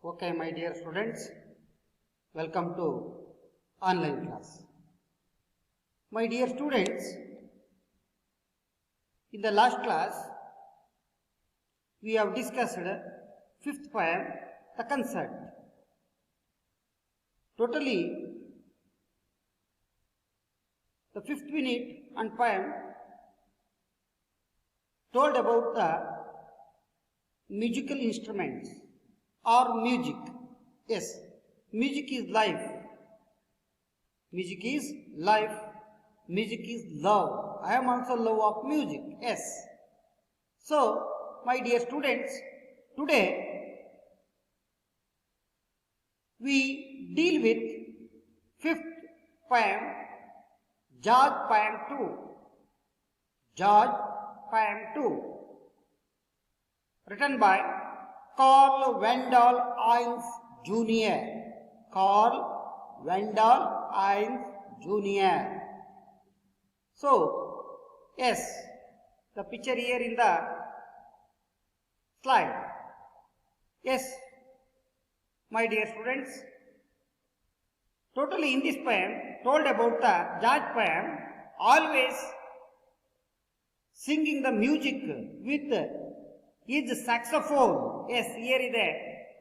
Okay, my dear students, welcome to online class. My dear students, in the last class, we have discussed fifth poem, The Concert. Totally, the fifth unit and poem told about the musical instruments or music. Yes, music is life. Music is life. Music is love. I am also love of music. Yes. So, my dear students, today we deal with fifth poem, George Poem 2. George Poem 2, written by Carl Wendell Innes Jr. Carl Wendell Innes Jr. So, yes, the picture here in the slide. Yes, my dear students, totally in this poem, told about the George poem, always singing the music with his saxophone. Yes, here is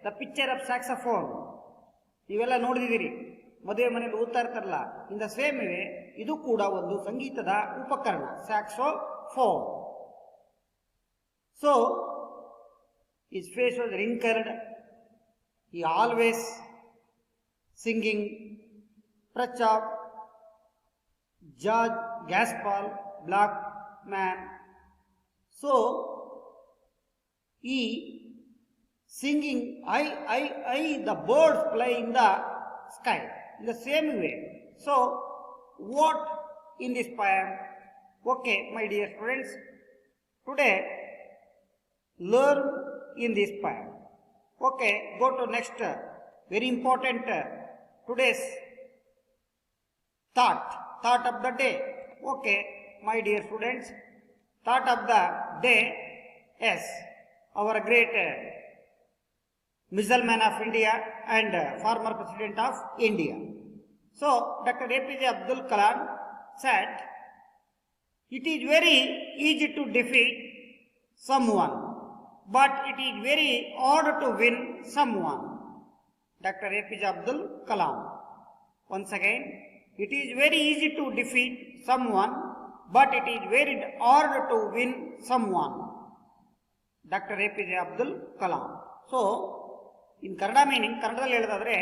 the picture of saxophone. ನೀವೆಲ್ಲ ನೋಡಿದಿರಿ, ಮದುವೆ ಮನೆಯಲ್ಲಿ ಓದ್ತಾ ಇರ್ತಾರಲ್ಲ, in the same way ಇದು ಕೂಡ ಒಂದು ಸಂಗೀತದ ಉಪಕರಣ, saxophone. So, his face was wrinkled. He always singing Prach of George Gaspar Blackman. So, he singing I, the birds fly in the sky, in the same way. So, what in this poem? Okay, my dear friends, today learn in this poem. Okay, go to next, very important today's thought of the day. Okay, my dear students, thought of the day, yes, our great missile man of India and former president of India. So, Dr. APJ Abdul Kalam said, it is very easy to defeat someone, but it is very hard to win someone. Dr. APJ Abdul Kalam. Once again, it is very easy to defeat someone, but it is very hard to win someone. Dr. APJ Abdul Kalam. So, in Kannada meaning, ಕನ್ನಡದಲ್ಲಿ ಹೇಳೋದಾದ್ರೆ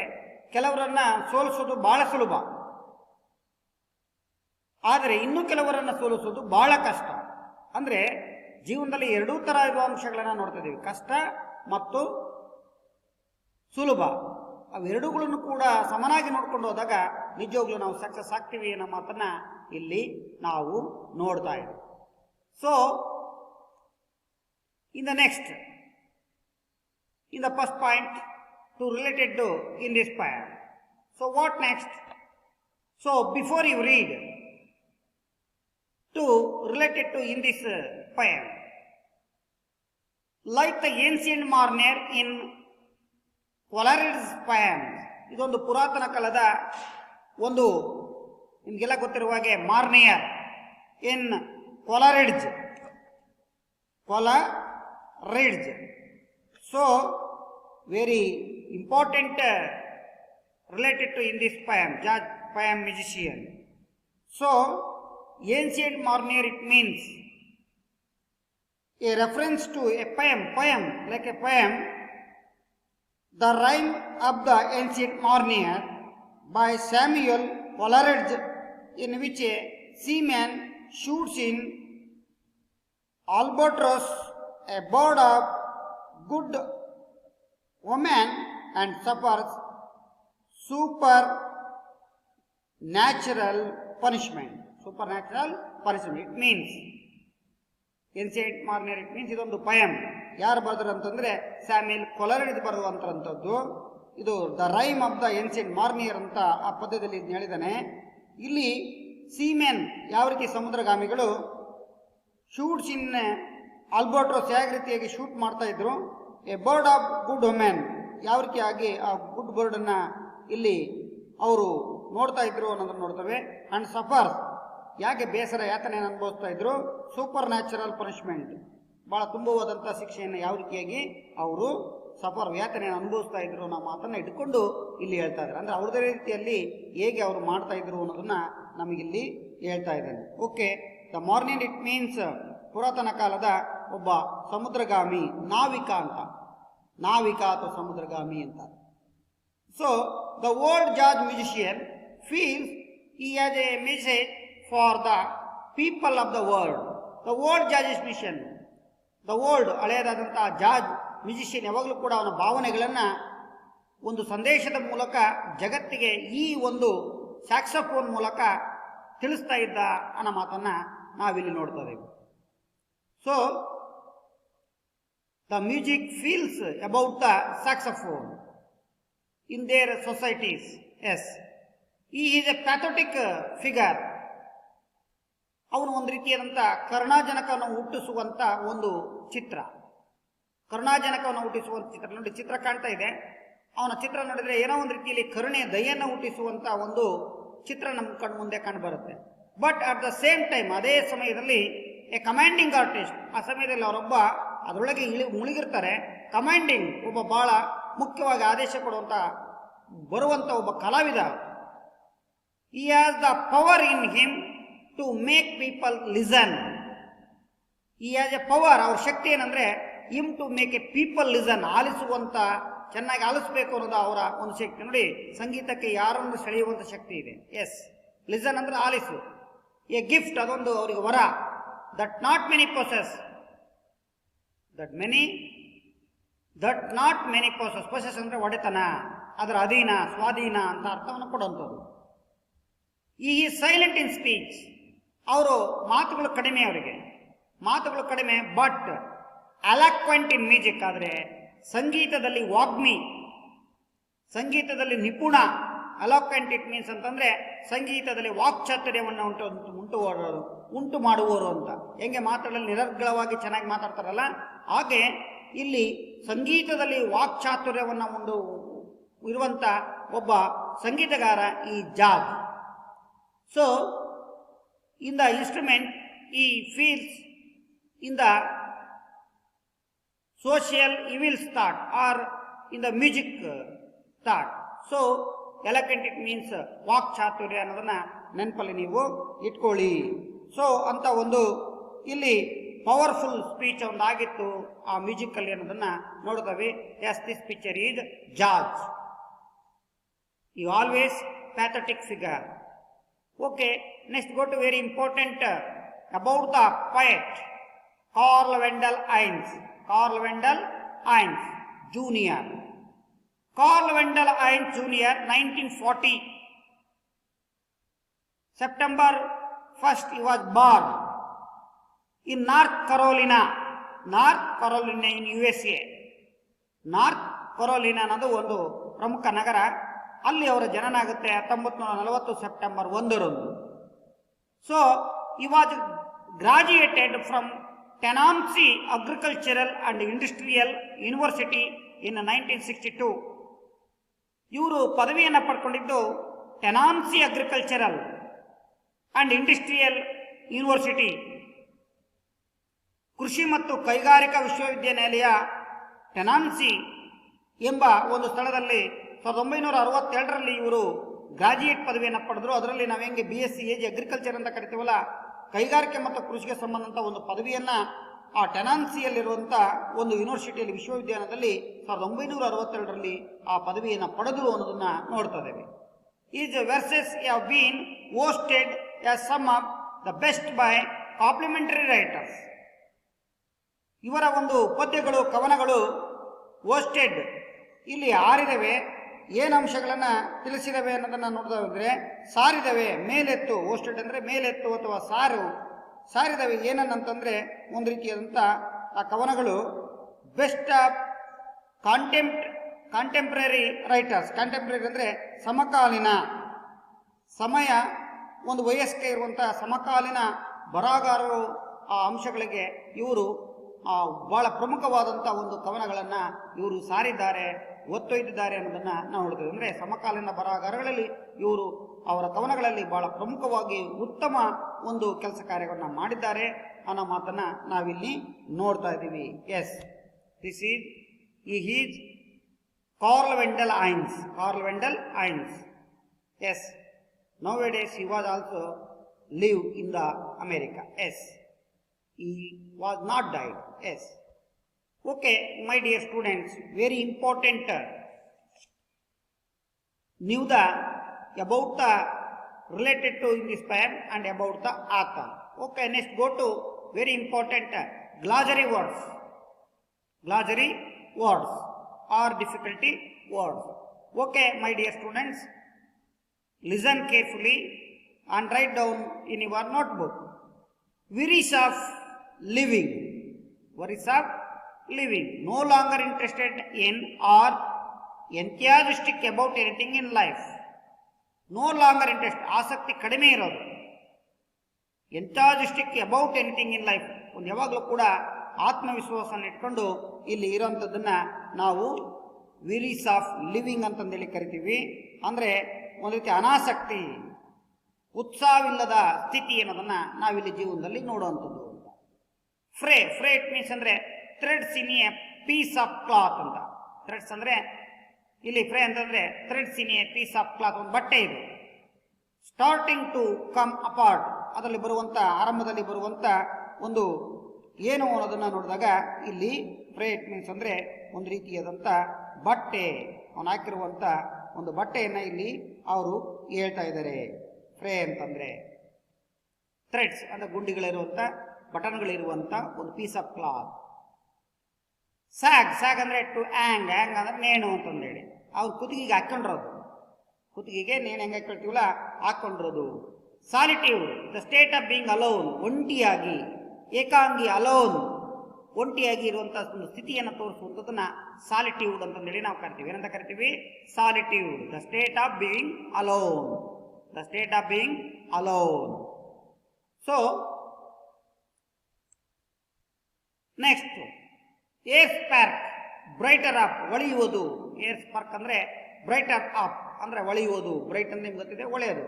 ಕೆಲವರನ್ನ ಸೋಲಿಸೋದು ಬಹಳ ಸುಲಭ, ಆದರೆ ಇನ್ನು ಕೆಲವರನ್ನ ಸೋಲಿಸೋದು ಬಹಳ ಕಷ್ಟ. ಅಂದ್ರೆ ಜೀವನದಲ್ಲಿ ಎರಡೂ ತರ ಇರುವ ಅಂಶಗಳನ್ನ ನೋಡ್ತಾ ಇದೀವಿ, ಕಷ್ಟ ಮತ್ತು ಸುಲಭ. ಅವೆರಡುಗಳನ್ನು ಕೂಡ ಸಮನಾಗಿ ನೋಡ್ಕೊಂಡು ಹೋದಾಗ ನಿಜವಾಗ್ಲೂ ನಾವು ಸಕ್ಸಸ್ ಆಗ್ತೀವಿ ಅನ್ನೋ ಮಾತನ್ನ ಇಲ್ಲಿ ನಾವು ನೋಡ್ತಾ ಇದ್ದೀವಿ. So in the next, in the first point to related to in this poem. So what next? So before you read to related to in this poem, like the ancient mariner in Coleridge's poem, ಇದೊಂದು ಪುರಾತನ ಕಾಲದ ಒಂದು ನಿಮಗೆಲ್ಲ ಗೊತ್ತಿರುವ ಹಾಗೆ ಮಾರ್ನಿಯರ್ ಇನ್ Coleridge. So, very important related to in this poem, George poem musician. So, ancient mariner, it means a reference to a poem like a poem, the rhyme of the ancient mariner by Samuel Coleridge, in which a seaman shoots in albatross, a bird of good woman, and suffers supernatural punishment. It means ancient mariner, it means ಇದೊಂದು poem. ಯಾರು ಬರೆದ್ರು ಅಂತಂದ್ರೆ Samuel Coleridge ಬರೆದುವಂತದ್ದು. ಇದು the rime of the ancient mariner ಅಂತ ಆ ಪದ್ಯದಲ್ಲಿ ಇದನ್ನ ಹೇಳಿದಾನೆ. ಇಲ್ಲಿ ಸೀಮೆನ್ ಯಾವ ರೀತಿ ಸಮುದ್ರಗಾಮಿಗಳು ಶೂಟ್ಸ್ ಇನ್ ಆಲ್ಬೋಟ್ರೋಸ್ ಯಾವ ರೀತಿಯಾಗಿ ಶೂಟ್ ಮಾಡ್ತಾ ಇದ್ರು, A bird of good women, ಯಾವ ರೀತಿಯಾಗಿ ಆ ಗುಡ್ ಬರ್ಡನ್ನು ಇಲ್ಲಿ ಅವರು ನೋಡ್ತಾ ಇದ್ರು ಅನ್ನೋದನ್ನು ನೋಡ್ತವೆ. ಅಂಡ್ ಸಫರ್, ಯಾಕೆ ಬೇಸರ ಯಾತನೆಯನ್ನು ಅನುಭವಿಸ್ತಾ ಇದ್ರು. ಸೂಪರ್ ನ್ಯಾಚುರಲ್ ಪನಿಷ್ಮೆಂಟ್, ಬಹಳ ತುಂಬವಾದಂಥ ಶಿಕ್ಷೆಯನ್ನು ಯಾವ ರೀತಿಯಾಗಿ ಅವರು ಸಫರ್ ಯಾತನೆಯನ್ನು ಅನುಭವಿಸ್ತಾ ಇದ್ರು ಅನ್ನೋ ಮಾತನ್ನು ಇಟ್ಕೊಂಡು ಇಲ್ಲಿ ಹೇಳ್ತಾ ಇದ್ದಾರೆ. ಅಂದರೆ ಅವ್ರದೇ ರೀತಿಯಲ್ಲಿ ಹೇಗೆ ಅವರು ಮಾಡ್ತಾ ಇದ್ರು ಅನ್ನೋದನ್ನ ನಮಗಿಲ್ಲಿ ಹೇಳ್ತಾ ಇದ್ದಾನೆ. Okay, the morning it means ಪುರಾತನ ಕಾಲದ ಒಬ್ಬ ಸಮುದ್ರಗಾಮಿ, ನಾವಿಕ ಅಂತ, ನಾವಿಕ ಅಥವಾ ಸಮುದ್ರಗಾಮಿ ಅಂತ. So the old George musician feels he has a message for the people of the world. The old jazz musician, the old ಹಳೆಯದಾದಂತಹ ಜಾರ್ಜ್ ಮ್ಯೂಸಿಷಿಯನ್ ಯಾವಾಗಲೂ ಕೂಡ ಅವನ ಭಾವನೆಗಳನ್ನು ಒಂದು ಸಂದೇಶದ ಮೂಲಕ ಜಗತ್ತಿಗೆ ಈ ಒಂದು ಸ್ಯಾಕ್ಸೋಫೋನ್ ಮೂಲಕ ತಿಳಿಸ್ತಾ ಇದ್ದ ಅನ್ನೋ ಮಾತನ್ನು ನಾವಿಲ್ಲಿ ನೋಡ್ತಾ ಇದ್ದೇವೆ. So the music feels about the saxophone in their societies. Yes, he is a pathetic figure. ಅವನು ಒಂದು ರೀತಿಯಾದಂಥ ಕರುಣಾಜನಕವನ್ನು ಹುಟ್ಟಿಸುವಂಥ ಒಂದು ಚಿತ್ರ, ಕರುಣಾಜನಕವನ್ನು ಹುಟ್ಟಿಸುವಂಥ ಚಿತ್ರ. ನೋಡಿ, ಚಿತ್ರ ಕಾಣ್ತಾ ಇದೆ, ಅವನ ಚಿತ್ರ ನೋಡಿದ್ರೆ ಏನೋ ಒಂದು ರೀತಿಯಲ್ಲಿ ಕರುಣೆ, ದಯೆಯನ್ನು ಹುಟ್ಟಿಸುವಂಥ ಒಂದು ಚಿತ್ರ ನಮ್ಮ ಕಣ್ಣು ಮುಂದೆ ಕಂಡುಬರುತ್ತೆ. But at the same time, ಅದೇ ಸಮಯದಲ್ಲಿ ಎ ಕಮಾಂಡಿಂಗ್ ಆರ್ಟಿಸ್ಟ್, ಆ ಸಮಯದಲ್ಲಿ ಅವರೊಬ್ಬ ಅದರೊಳಗೆ ಮುಳುಗಿರ್ತಾರೆ. ಕಮಾಂಡಿಂಗ್, ಒಬ್ಬ ಬಹಳ ಮುಖ್ಯವಾಗಿ ಆದೇಶ ಕೊಡುವಂಥ ಬರುವಂಥ ಒಬ್ಬ ಕಲಾವಿದ. he has the power in him to make people listen. he has a power, ಅವ್ರ ಶಕ್ತಿ ಏನಂದ್ರೆ him to make a people listen, ಆಲಿಸುವಂಥ, ಚೆನ್ನಾಗಿ ಆಲಿಸಬೇಕು ಅನ್ನೋದು ಅವರ ಒಂದು ಶಕ್ತಿ. ನೋಡಿ, ಸಂಗೀತಕ್ಕೆ ಯಾರನ್ನು ಸೆಳೆಯುವಂಥ ಶಕ್ತಿ ಇದೆ. ಎಸ್, ಲಿಸನ್ ಅಂದ್ರೆ ಆಲಿಸು. ಎ ಗಿಫ್ಟ್, ಅದೊಂದು ಅವರಿಗೆ ವರ. That not many possess, that not many possess ಅಂದ್ರೆ ಒಡೆತನ, ಅದರ ಅಧೀನ, ಸ್ವಾಧೀನ ಅಂತ ಅರ್ಥವನ್ನು ಕೊಡುವಂಥದ್ದು. ಈ ಸೈಲೆಂಟ್ ಇನ್ ಸ್ಪೀಚ್, ಅವರು ಮಾತುಗಳು ಕಡಿಮೆ, ಅವರಿಗೆ ಮಾತುಗಳು ಕಡಿಮೆ. ಬಟ್ ಅಲಾಕ್ವೆಂಟ್ ಇನ್ ಮ್ಯೂಸಿಕ್, ಆದರೆ ಸಂಗೀತದಲ್ಲಿ ವಾಗ್ಮಿ, ಸಂಗೀತದಲ್ಲಿ ನಿಪುಣ. ಅಲಾಕ್ವೆಂಟ್ ಇಟ್ ಮೀನ್ಸ್ ಅಂತಂದ್ರೆ ಸಂಗೀತದಲ್ಲಿ ವಾಕ್ಚಾತುರ್ಯವನ್ನು ಉಂಟು ಮಾಡುವವರು ಅಂತ. ಹೆಂಗೆ ಮಾತುಗಳಲ್ಲಿ ನಿರರ್ಗಳವಾಗಿ ಚೆನ್ನಾಗಿ ಮಾತಾಡ್ತಾರಲ್ಲ, ಹಾಗೆ ಇಲ್ಲಿ ಸಂಗೀತದಲ್ಲಿ ವಾಕ್ಚಾತುರ್ಯವನ್ನು ಇರುವಂಥ ಒಬ್ಬ ಸಂಗೀತಗಾರ ಈ ಜಾರ್ಜ್. So in the instrument he feels in the social evils thought or in the music thought. So eloquent it means ವಾಕ್ಚಾತುರ್ಯ ಅನ್ನೋದನ್ನ ನೆನಪಲ್ಲಿ ನೀವು ಇಟ್ಕೊಳ್ಳಿ. ಸೊ ಅಂತ ಒಂದು ಇಲ್ಲಿ ಪವರ್ಫುಲ್ ಸ್ಪೀಚ್ ಒಂದಾಗಿತ್ತು ಆ ಮ್ಯೂಸಿಕಲ್ಲಿ ಅನ್ನೋದನ್ನ ನೋಡ್ತೇವೆ. ಎಸ್, ದಿಸ್ ಪಿಕ್ಚರ್ ಈಸ್ ಜಾರ್ಜ್. He always pathetic figure. Okay, next go to very important about the poet Carl Wendell Hines. Carl Wendell Hines junior. Carl Wendell Hines junior 1940 September 1st he was born in North Carolina in USA. North Carolina ಅನ್ನೋದು ಒಂದು ಪ್ರಮುಖ ನಗರ. ಅಲ್ಲಿ ಅವರ ಜನನ ಆಗುತ್ತೆ 1940 September 1ರಂದು. So he was graduated from Tennessee Agricultural and Industrial University in 1962. ಇವರು ಪದವಿಯನ್ನು ಪಡ್ಕೊಂಡಿದ್ದು ಟೆನಾನ್ಸಿ ಅಗ್ರಿಕಲ್ಚರಲ್ ಅಂಡ್ ಇಂಡಸ್ಟ್ರಿಯಲ್ ಯೂನಿವರ್ಸಿಟಿ, ಕೃಷಿ ಮತ್ತು ಕೈಗಾರಿಕಾ ವಿಶ್ವವಿದ್ಯಾನಿಲಯ ಟೆನಾನ್ಸಿ ಎಂಬ ಒಂದು ಸ್ಥಳದಲ್ಲಿ 1962ರಲ್ಲಿ ಇವರು ಗ್ರಾಜ್ಯುಯೇಟ್ ಪದವಿಯನ್ನು ಪಡೆದರು. ಅದರಲ್ಲಿ ನಾವು ಹೆಂಗೆ BSc AG ಅಗ್ರಿಕಲ್ಚರ್ ಅಂತ ಕರಿತೀವಲ್ಲ, ಕೈಗಾರಿಕೆ ಮತ್ತು ಕೃಷಿಗೆ ಸಂಬಂಧಂಥ ಒಂದು ಪದವಿಯನ್ನು ಆ ಟೆನಾನ್ಸಿಯಲ್ಲಿರುವಂಥ ಒಂದು ಯೂನಿವರ್ಸಿಟಿಯಲ್ಲಿ, ವಿಶ್ವವಿದ್ಯಾಲಯದಲ್ಲಿ 1962ರಲ್ಲಿ ಆ ಪದವಿಯನ್ನು ಪಡೆದರು ಅನ್ನೋದನ್ನು ನೋಡ್ತಾ ಇದ್ದೇವೆ. His verses have been hosted as some of the best by complementary writers. ಇವರ ಒಂದು ಪದ್ಯಗಳು, ಕವನಗಳು ಓಸ್ಟೆಡ್ ಇಲ್ಲಿ ಆರಿದವೆ. ಏನು ಅಂಶಗಳನ್ನು ತಿಳಿಸಿದವೆ ಅನ್ನೋದನ್ನು ನೋಡಿದ್ರೆ ಸಾರಿದವೆ, ಮೇಲೆತ್ತು. ಓಸ್ಟೆಡ್ ಅಂದರೆ ಮೇಲೆತ್ತು ಅಥವಾ ಸಾರಿದವೆ. ಏನನ್ನಂತಂದರೆ ಒಂದು ರೀತಿಯಾದಂಥ ಆ ಕವನಗಳು best of contemporary writers. Contemporary ಅಂದರೆ ಸಮಕಾಲೀನ, ಸಮಯ ಒಂದು ವಯಸ್ಸಿಗೆ ಇರುವಂಥ ಸಮಕಾಲೀನ ಬರಹಗಾರರು. ಆ ಅಂಶಗಳಿಗೆ ಇವರು ಬಹಳ ಪ್ರಮುಖವಾದಂಥ ಒಂದು ಕವನಗಳನ್ನು ಇವರು ಸಾರಿದ್ದಾರೆ. ಒತ್ತೊಯ್ದಿದ್ದಾರೆ ಅನ್ನೋದನ್ನ ನಾವು ನೋಡ್ತೀವಿ. ಅಂದರೆ ಸಮಕಾಲೀನ ಬರಹಗಾರಗಳಲ್ಲಿ ಇವರು ಅವರ ಕವನಗಳಲ್ಲಿ ಬಹಳ ಪ್ರಮುಖವಾಗಿ ಉತ್ತಮ ಒಂದು ಕೆಲಸ ಕಾರ್ಯಗಳನ್ನು ಮಾಡಿದ್ದಾರೆ ಅನ್ನೋ ಮಾತನ್ನ ನಾವಿಲ್ಲಿ ನೋಡ್ತಾ ಇದ್ದೀವಿ. Yes, this is Carl Wendell Hines. Carl Wendell Hines. Yes, nowadays he was also live in the America. Yes, he was not died. Yes. Okay, my dear students, very important knew the about the related to in this poem and about the author. Okay, next go to very important glossary words. Glossary words or difficulty words. Okay, my dear students, listen carefully and write down in your notebook. Worries of living. Worries of living. No longer interested in or enthusiastic about anything in life. No longer interested. ಆಸಕ್ತಿ ಕಡಿಮೆ ಇರೋದು. enthusiastic about anything in life. ಒಂದು ಯಾವಾಗಲೂ ಕೂಡ ಆತ್ಮವಿಶ್ವಾಸವನ್ನು ಇಟ್ಕೊಂಡು ಇಲ್ಲಿ ಇರೋಂಥದ್ದನ್ನ ನಾವು ವಿರೀಸ್ ಆಫ್ ಲಿವಿಂಗ್ ಅಂತಂದೇಳಿ ಕರಿತೀವಿ. ಅಂದರೆ ಒಂದು ರೀತಿ ಅನಾಸಕ್ತಿ, ಉತ್ಸಾಹವಿಲ್ಲದ ಸ್ಥಿತಿ ಅನ್ನೋದನ್ನ ನಾವಿಲ್ಲಿ ಜೀವನದಲ್ಲಿ ನೋಡುವಂಥದ್ದು ಅಂತ. ಫ್ರೇ ಇಟ್ ಮೀನ್ಸ್ ಅಂದರೆ threads in a piece of cloth ಅಂತ. ಥ್ರೆಡ್ಸ್ ಅಂದರೆ ಇಲ್ಲಿ ಫ್ರೇ ಅಂತಂದ್ರೆ threads in a piece of cloth, ಒಂದು ಬಟ್ಟೆ ಇದು. ಸ್ಟಾರ್ಟಿಂಗ್ ಟು ಕಮ್ ಅಪಾರ್ಟ್, ಅದರಲ್ಲಿ ಬರುವಂತ ಆರಂಭದಲ್ಲಿ ಬರುವಂತ ಒಂದು ಏನು ಅನ್ನೋದನ್ನ ನೋಡಿದಾಗ ಇಲ್ಲಿ ಫ್ರೇ ಇಟ್ ಮೀನ್ಸ್ ಅಂದ್ರೆ ಒಂದು ರೀತಿಯಾದಂಥ ಬಟ್ಟೆ, ಅವನು ಹಾಕಿರುವಂತ ಒಂದು ಬಟ್ಟೆಯನ್ನ ಇಲ್ಲಿ ಅವರು ಹೇಳ್ತಾ ಇದ್ದಾರೆ. ಫ್ರೇ ಅಂತಂದ್ರೆ ಥ್ರೆಡ್ಸ್ ಅಂದ್ರೆ ಗುಂಡಿಗಳಿರುವಂತ, ಬಟನ್ಗಳಿರುವಂತ ಒಂದು ಪೀಸ್ ಆಫ್ ಕ್ಲಾತ್. ಸ್ಯಾಗ್ ಅಂದ್ರೆ ಟು ಆ್ಯಂಗ್ ಅಂದ್ರೆ ನೇಣು ಅಂತಂದೇಳಿ ಅವ್ರು ಕುತ್ತಿಗೆಗೆ ಹಾಕೊಂಡಿರೋದು, ಕುತ್ತಿಗೆಗೆ ನೇಣು ಹೆಂಗೆ ಹಾಕೊಳ್ತೀವಲ್ಲ ಹಾಕೊಂಡಿರೋದು. Solitude, the state of being alone, ಒಂಟಿಯಾಗಿ, ಏಕಾಂಗಿ, ಅಲೋನ್, ಒಂಟಿಯಾಗಿ ಇರುವಂತ ಒಂದು ಸ್ಥಿತಿಯನ್ನು ತೋರಿಸುವಂಥದ್ದನ್ನ ಸಾಲಿಟ್ಯೂಡ್ ಅಂತಂದೇಳಿ ನಾವು ಕರಿತೀವಿ. ಏನಂತ ಕರಿತೀವಿ? Solitude, the state of being alone. The state of being alone. So next air spark, brighter up, ಹೊಳೆಯುವುದು. ಏರ್ ಸ್ಪಾರ್ಕ್ ಅಂದ್ರೆ ಬ್ರೈಟರ್ ಅಪ್ ಅಂದ್ರೆ ಹೊಳೆಯುವುದು. ಬ್ರೈಟ್ ಅಂದ್ರೆ ನಿಮ್ಗೆ ಗೊತ್ತಿದೆ, ಒಳ್ಳೆಯದು.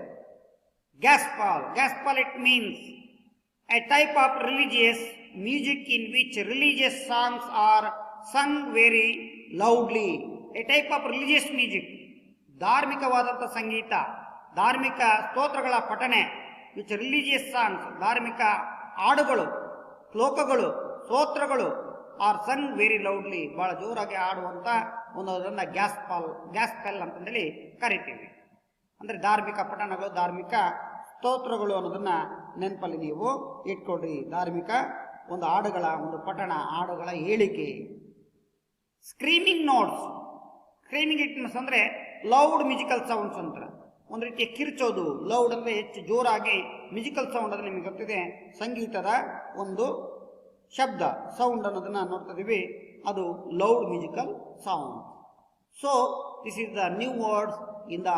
Gospel it means a type of religious music in which religious songs are sung very loudly. A type of religious music, ಧಾರ್ಮಿಕವಾದಂಥ ಸಂಗೀತ, ಧಾರ್ಮಿಕ ಸ್ತೋತ್ರಗಳ ಪಠನೆ. ವಿಚ್ ರಿಲಿಜಿಯಸ್ ಸಾಂಗ್ಸ್, ಧಾರ್ಮಿಕ ಹಾಡುಗಳು, ಶ್ಲೋಕಗಳು, ಸ್ತೋತ್ರಗಳು ಆರ್ ಸಂಗ್ ವೆರಿ ಲೌಡ್ಲಿ, ಬಹಳ ಜೋರಾಗಿ ಆಡುವಂತ ಒಂದೊಂದನ್ನ ಗ್ಯಾಸ್ಪೆಲ್ ಅಂತಂದೇಳಿ ಕರಿತೀವಿ. ಅಂದ್ರೆ ಧಾರ್ಮಿಕ ಪಠಣಗಳು, ಧಾರ್ಮಿಕ ಸ್ತೋತ್ರಗಳು ಅನ್ನೋದನ್ನ ನೆನಪಲ್ಲಿ ನೀವು ಇಟ್ಕೊಡ್ರಿ. ಧಾರ್ಮಿಕ ಒಂದು ಹಾಡುಗಳ ಒಂದು ಪಠಣ, ಹಾಡುಗಳ ಹೇಳಿಕೆ. Screaming notes, screaming it means ಅಂದ್ರೆ ಲೌಡ್ ಮ್ಯೂಸಿಕಲ್ ಸೌಂಡ್ಸ್ ಅಂತ, ಒಂದು ರೀತಿಯ ಕಿರ್ಚೋದು. ಲೌಡ್ ಅಂದ್ರೆ ಹೆಚ್ಚು ಜೋರಾಗಿ, ಮ್ಯೂಸಿಕಲ್ ಸೌಂಡ್ ಅಂದ್ರೆ ನಿಮಗೆ ಗೊತ್ತಿದೆ ಸಂಗೀತದ ಒಂದು ಶಬ್ದ, ಸೌಂಡ್ ಅನ್ನೋದನ್ನ ನೋಡ್ತಾ ಇದೀವಿ, ಅದು loud musical sound. So this is the new words in the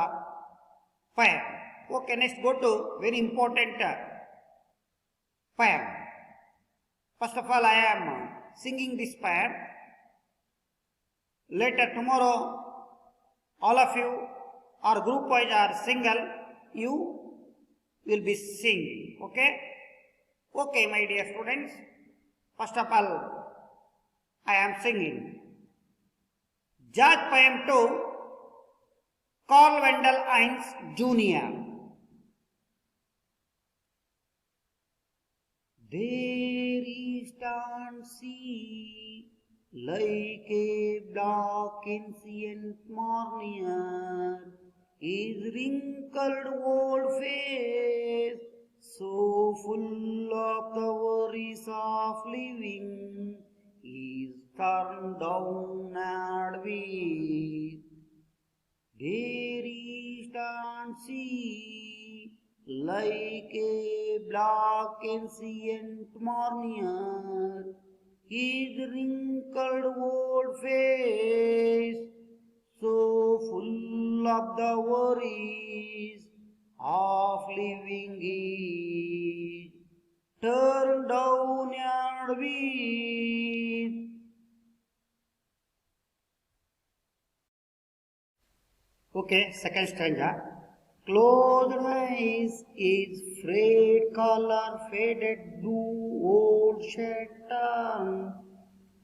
poem. Okay, next go to very important poem. First of all, I am singing this poem. Later tomorrow, all of you or group wise or single, you will be singing. Okay? Okay, my dear students. First of all, I am singing. George poem 2, Carl Wendell Hines Jr. There is stand sea like a black ancient mariner, his wrinkled old face so full of the worries of living, is turned down and weak. There is stand sea like a black ancient mariner, his wrinkled old face so full of the worries of living is turned down and weak. Okay, second stanza. Closed eyes is frayed color, faded blue, old shed tongue,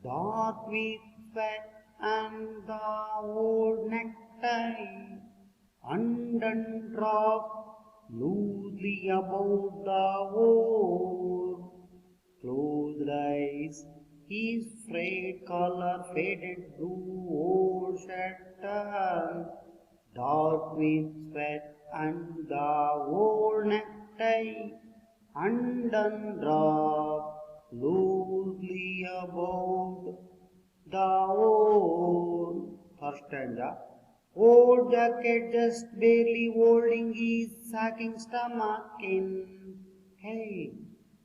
dark with sweat and the old necktie, undone drop loosely about the old. Closed eyes, his frayed collar faded blue, old shirt turned dark with sweat, and the old necktie undone drop loosely about the old. First stanza. Old jacket just barely holding his sacking stomach in. Hey,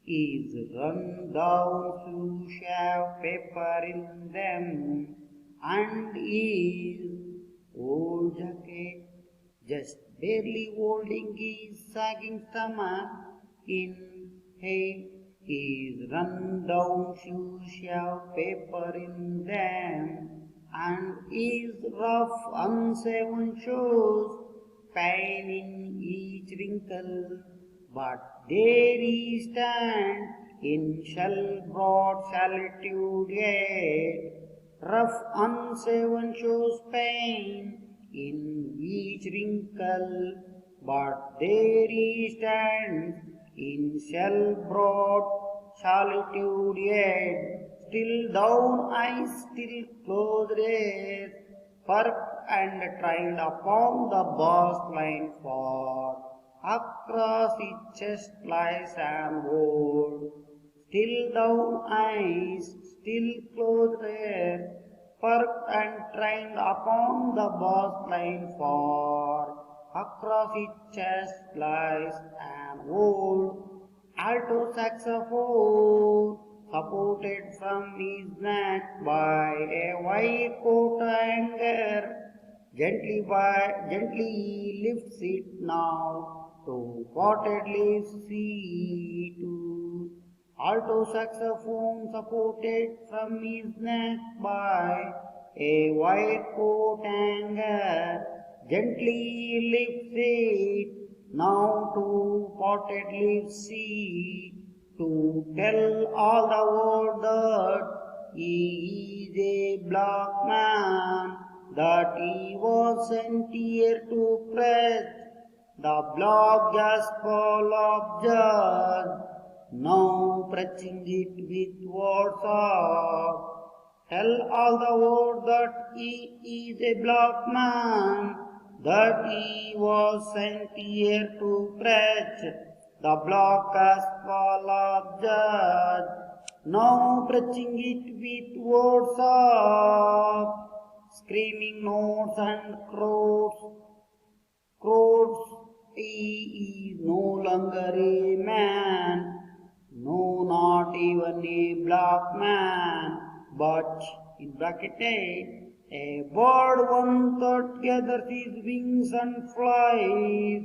is run down shoes have paper in them, and is old jacket just barely holding his sagging stomach in. Hey, his run down shoes have paper in them, and his rough unsaven shoes pain in each wrinkle. But there he stands in shell-broad solitude yet, rough unshaven shows pain in each wrinkle. But there he stands in shell-broad solitude yet, still down eyes, still closed ears, perked and trained upon the boss line for across his chest lies an old, still down eyes, still closed ears, perked and trained upon the boss line for across his chest lies an old alto saxophone, supported from his neck by a white coat hanger. Gently he lifts it now to potted leaves see to alto saxophone supported from his neck by a white coat hanger. Gently he lifts it now to potted leaves see to tell all the world that he is a black man, that he was sent here to preach the black gospel of judge, now preaching it with words of. Tell all the world that he is a black man, that he was sent here to preach the black gospel of judge, now preaching it with words of screaming notes and crowds. He is no longer a man, no, not even a black man, but in bracket a bird one that gathers his wings and flies,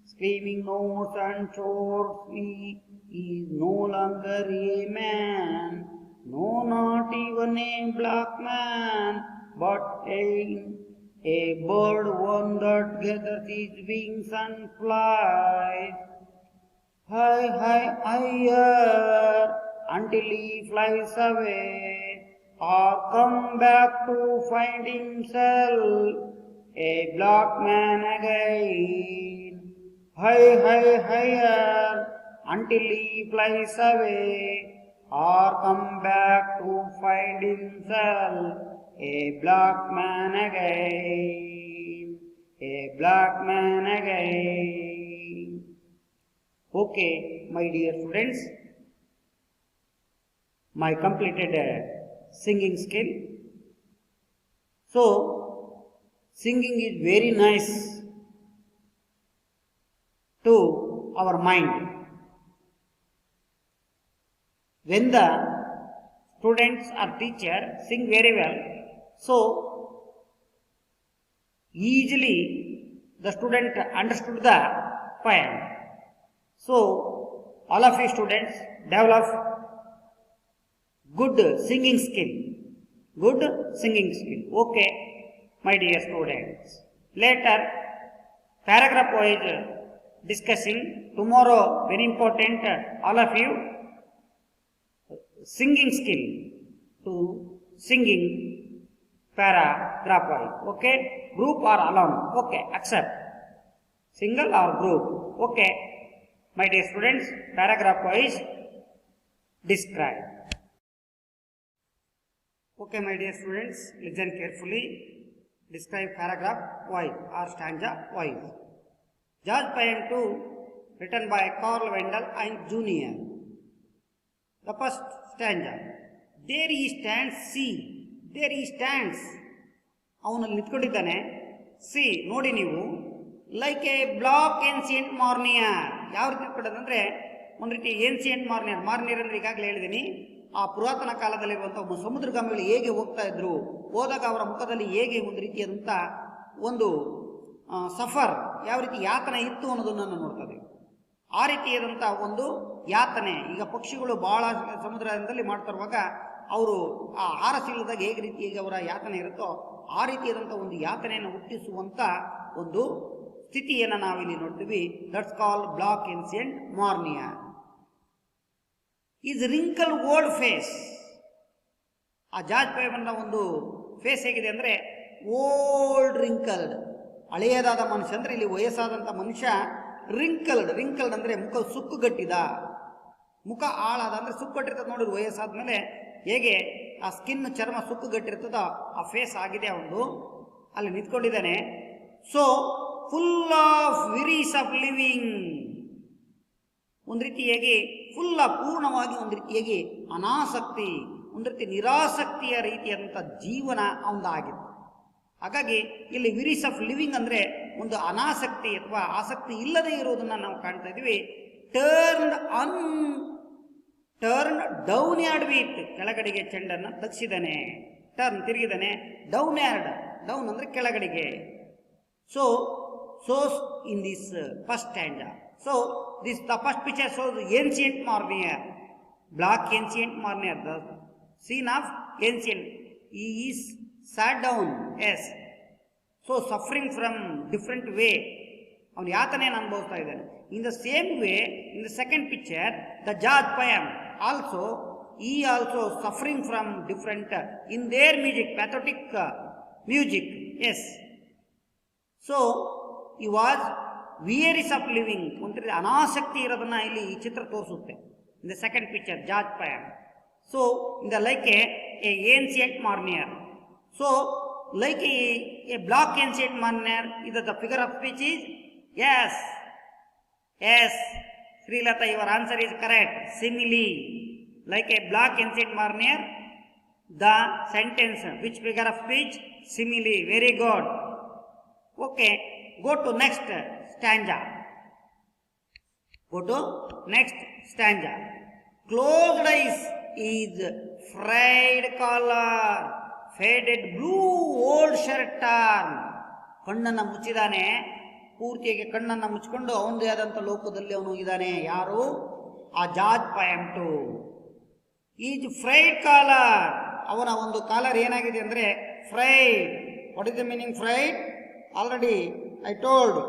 screaming notes and chords. He is no longer a man, no, not even a black man, but a bird one that gathers his wings and flies. Higher, until he flies away, or come back to find himself a black man again. Higher, until he flies away, or come back to find himself a black man again. A black man again. Okay, my dear students, my completed singing skill. So, singing is very nice to our mind. When the students or teacher sing very well, so easily the student understood the poem. So, all of you students develop good singing skill. Good singing skill. Okay, my dear students. later paragraph wise discussing. Tomorrow very important, all of you singing skill to singing paragraph wise. Okay, group or alone. Okay, accept single or group. Okay, my dear students, paragraph wise describe. Okay, my dear students, listen carefully. Describe paragraph wise or stanza wise. George Poem 2, written by Carl Wendell and Jr. The first stanza. There he stands, see. There he stands. ಅವನಲ್ಲಿ ನಿಂತ್ಕೊಂಡಿದ್ದಾನೆ. C ನೋಡಿ ನೀವು, like a black ancient ಮಾರ್ನಿಯರ್. ಯಾವ ರೀತಿ ನಿಂತ್ಕೊಂಡಂದ್ರೆ ಒಂದು ರೀತಿ ancient ಮಾರ್ನಿಯರ್. ಮಾರ್ನಿಯರ್ ಅಂದ್ರೆ ಈಗಾಗಲೇ ಹೇಳಿದ್ದೀನಿ, ಆ ಪುರಾತನ ಕಾಲದಲ್ಲಿರುವಂತಹ ಸಮುದ್ರಗಾಮಿಗಳು ಹೇಗೆ ಹೋಗ್ತಾ ಇದ್ರು, ಹೋದಾಗ ಅವರ ಮುಖದಲ್ಲಿ ಹೇಗೆ ಒಂದು ರೀತಿಯಾದಂಥ ಒಂದು ಸಫರ್, ಯಾವ ರೀತಿ ಯಾತನೆ ಇತ್ತು ಅನ್ನೋದನ್ನು ನಾವು ನೋಡ್ತಾ ಇದ್ದೀವಿ. ಆ ರೀತಿಯಾದಂಥ ಒಂದು ಯಾತನೆ. ಈಗ ಪಕ್ಷಿಗಳು ಬಹಳ ಸಮುದ್ರದಲ್ಲಿ ಮಾಡ್ತಾ ಇರುವಾಗ ಅವರು ಆ ಆಹಾರ ಸಿಗದಾಗ ಹೇಗೆ ರೀತಿಯಾಗಿ ಅವರ ಯಾತನೆ ಇರುತ್ತೋ ಆ ರೀತಿಯಾದಂಥ ಒಂದು ಯಾತನೆಯನ್ನು ಹುಟ್ಟಿಸುವಂಥ ಒಂದು ಸ್ಥಿತಿಯನ್ನು ನಾವಿಲ್ಲಿ ನೋಡ್ತೀವಿ. That's called black ancient mariner. His wrinkle old face. ಆ ಜಾರ್ಜ್ ಪೋಯಮ್ನ ಒಂದು ಫೇಸ್ ಹೇಗಿದೆ ಅಂದರೆ ಓಲ್ಡ್ ರಿಂಕಲ್ಡ್, ಹಳೆಯದಾದ ಮನುಷ್ಯ. ಅಂದರೆ ಇಲ್ಲಿ ವಯಸ್ಸಾದಂಥ ಮನುಷ್ಯ ರಿಂಕಲ್ಡ್. ರಿಂಕಲ್ಡ್ ಅಂದರೆ ಮುಖ ಸುಕ್ಕುಗಟ್ಟಿದ, ಮುಖ ಆಳಾದ ಅಂದರೆ ಸುಕ್ಕುಗಟ್ಟಿರ್ತದೆ. ನೋಡಿದ್ರು ವಯಸ್ಸಾದ ಮೇಲೆ ಹೇಗೆ ಆ ಸ್ಕಿನ್ ಚರ್ಮ ಸುಕ್ಕುಗಟ್ಟಿರ್ತದೋ ಆ ಫೇಸ್ ಆಗಿದೆ ಅವನು. ಅಲ್ಲಿ ನಿಂತ್ಕೊಂಡಿದ್ದಾನೆ. So full of worries of living. ಒಂದು ರೀತಿಯಾಗಿ ಫುಲ್ ಆಫ್ ಪೂರ್ಣವಾಗಿ ಒಂದು ರೀತಿಯಾಗಿ ಅನಾಸಕ್ತಿ, ಒಂದು ರೀತಿ ನಿರಾಸಕ್ತಿಯ ರೀತಿಯಾದಂಥ ಜೀವನ ಅವನದಾಗಿತ್ತು. ಹಾಗಾಗಿ ಇಲ್ಲಿ ವಿರೀಸ್ ಆಫ್ ಲಿವಿಂಗ್ ಅಂದರೆ ಒಂದು ಅನಾಸಕ್ತಿ ಅಥವಾ ಆಸಕ್ತಿ ಇಲ್ಲದೆ ಇರುವುದನ್ನು ನಾವು ಕಾಣ್ತಾ ಇದ್ದೀವಿ. ಟರ್ನ್ ಡೌನ್ ಯಾರ್ಡ್ ವಿತ್, ಕೆಳಗಡೆಗೆ ಚೆಂಡನ್ನು ತಗ್ಸಿದ್ದಾನೆ. ಟರ್ನ್ ತಿರುಗಿದಾನೆ. ಡೌನ್ ಯಾರ್ಡ್, ಡೌನ್ ಅಂದರೆ ಕೆಳಗಡೆಗೆ. So in this first stanza. So this the first picture shows ancient Marnier, black ancient Marnier, the scene of ancient. He is sat down, yes. So suffering from different way. ಅವನು ಯಾತನೆಯನ್ನು ಅನುಭವಿಸ್ತಾ ಇದ್ದಾನೆ. In the same way, in the second picture, the George Poem also, he also suffering from different in their music, pathetic music. Yes. So he was wearies of living. ಒಂದು ಅನಾಸಕ್ತಿ ಇರೋದನ್ನ ಇಲ್ಲಿ ಈ ಚಿತ್ರ ತೋರಿಸುತ್ತೆ. In the second picture ಜಾರ್ಜ್ poem. So in the like a ancient mariner. So like a black ancient mariner is the figure of speech is yes. Yes, Srilata, your answer is correct. Simile. Like a black ancient marnier, the sentence, which figure of speech? Simile. Very good. Okay, go to next stanza. Go to next stanza. Closed eyes is frayed collar, faded blue old shirt torn. ಕಣ್ಣನ್ನು ಮುಚ್ಚಿದಾನೆ, ಪೂರ್ತಿಯಾಗಿ ಕಣ್ಣನ್ನು ಮುಚ್ಚಿಕೊಂಡು ಅವನದೇ ಆದಂಥ ಲೋಕದಲ್ಲಿ ಅವನು ಇದ್ದಾನೆ. ಯಾರು? ಆ George poem 2. Is frayed collar. ಅವನ ಒಂದು ಕಾಲರ್ ಏನಾಗಿದೆ ಅಂದರೆ frayed. What is the meaning frayed? Already I told.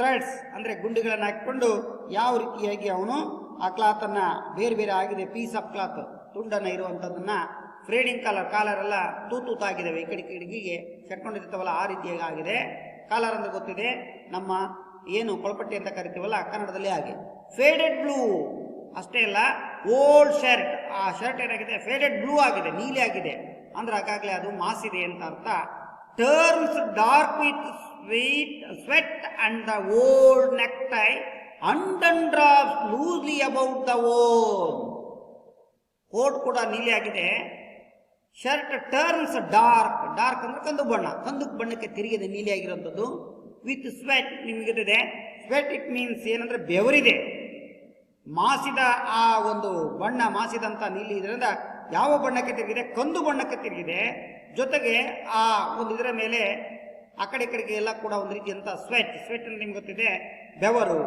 Threads ಅಂದರೆ ಗುಂಡಿಗಳನ್ನು ಹಾಕಿಕೊಂಡು ಯಾವ ರೀತಿಯಾಗಿ ಅವನು ಆ ಕ್ಲಾತನ್ನು ಬೇರೆ ಬೇರೆ ಆಗಿದೆ, ಪೀಸ್ ಆಫ್ ಕ್ಲಾತ್, ತುಂಡನ್ನು ಇರುವಂಥದ್ದನ್ನು ಫ್ರೇಡಿಂಗ್ ಕಾಲರ್ ಎಲ್ಲ ತೂತಾಗಿದ್ದಾವೆ, ಈ ಕಡೆಗೆ ಕಟ್ಕೊಂಡಿರ್ತಾವಲ್ಲ ಆ ರೀತಿಯಾಗಿ ಆಗಿದೆ. ಕಾಲರ್ ಅಂದ್ರೆ ಗೊತ್ತಿದೆ, ನಮ್ಮ ಏನು ಕೊಳಪಟ್ಟಿ ಅಂತ ಕರಿತೀವಲ್ಲ ಕನ್ನಡದಲ್ಲಿ ಹಾಗೆ. ಫೇಡೆಡ್ ಬ್ಲೂ ಅಷ್ಟೇ ಅಲ್ಲ, ಓಲ್ಡ್ ಶರ್ಟ್. ಆ ಶರ್ಟ್ ಏನಾಗಿದೆ? ಫೇಡೆಡ್ ಬ್ಲೂ ಆಗಿದೆ, ನೀಲಿ ಆಗಿದೆ. ಅಂದ್ರೆ ಹಾಗಾಗಲೇ ಅದು ಮಾಸಿದೆ ಅಂತ ಅರ್ಥ. Turns dark with sweat and the old neck tie and on drops loosely about the old. Coat ಕೂಡ ನೀಲಿ ಆಗಿದೆ. Shirt turns dark. ಡಾರ್ಕ್ ಅಂದ್ರೆ ಕಂದು ಬಣ್ಣ, ಕಂದು ಬಣ್ಣಕ್ಕೆ ತಿರುಗಿದೆ, ನೀಲಿ ಆಗಿರುವಂಥದ್ದು. ವಿತ್ ಸ್ವೆಟ್, ನಿಮ್ಗೆ ಗೊತ್ತಿದೆ ಸ್ವೆಟ್ ಇಟ್ ಮೀನ್ಸ್ ಏನಂದ್ರೆ ಬೆವರಿದೆ. ಮಾಸಿದ ಆ ಒಂದು ಬಣ್ಣ, ಮಾಸಿದಂಥ ನೀಲಿ ಇದರಿಂದ ಯಾವ ಬಣ್ಣಕ್ಕೆ ತಿರುಗಿದೆ? ಕಂದು ಬಣ್ಣಕ್ಕೆ ತಿರುಗಿದೆ. ಜೊತೆಗೆ ಆ ಒಂದು ಇದರ ಮೇಲೆ ಆ ಕಡೆ ಕಡೆಗೆ ಎಲ್ಲ ಕೂಡ ಒಂದು ರೀತಿಯಂತ ಸ್ವೆಟ್. ಸ್ವೆಟ್ ಅಂದ್ರೆ ನಿಮ್ಗೆ ಗೊತ್ತಿದೆ ಬೆವರು.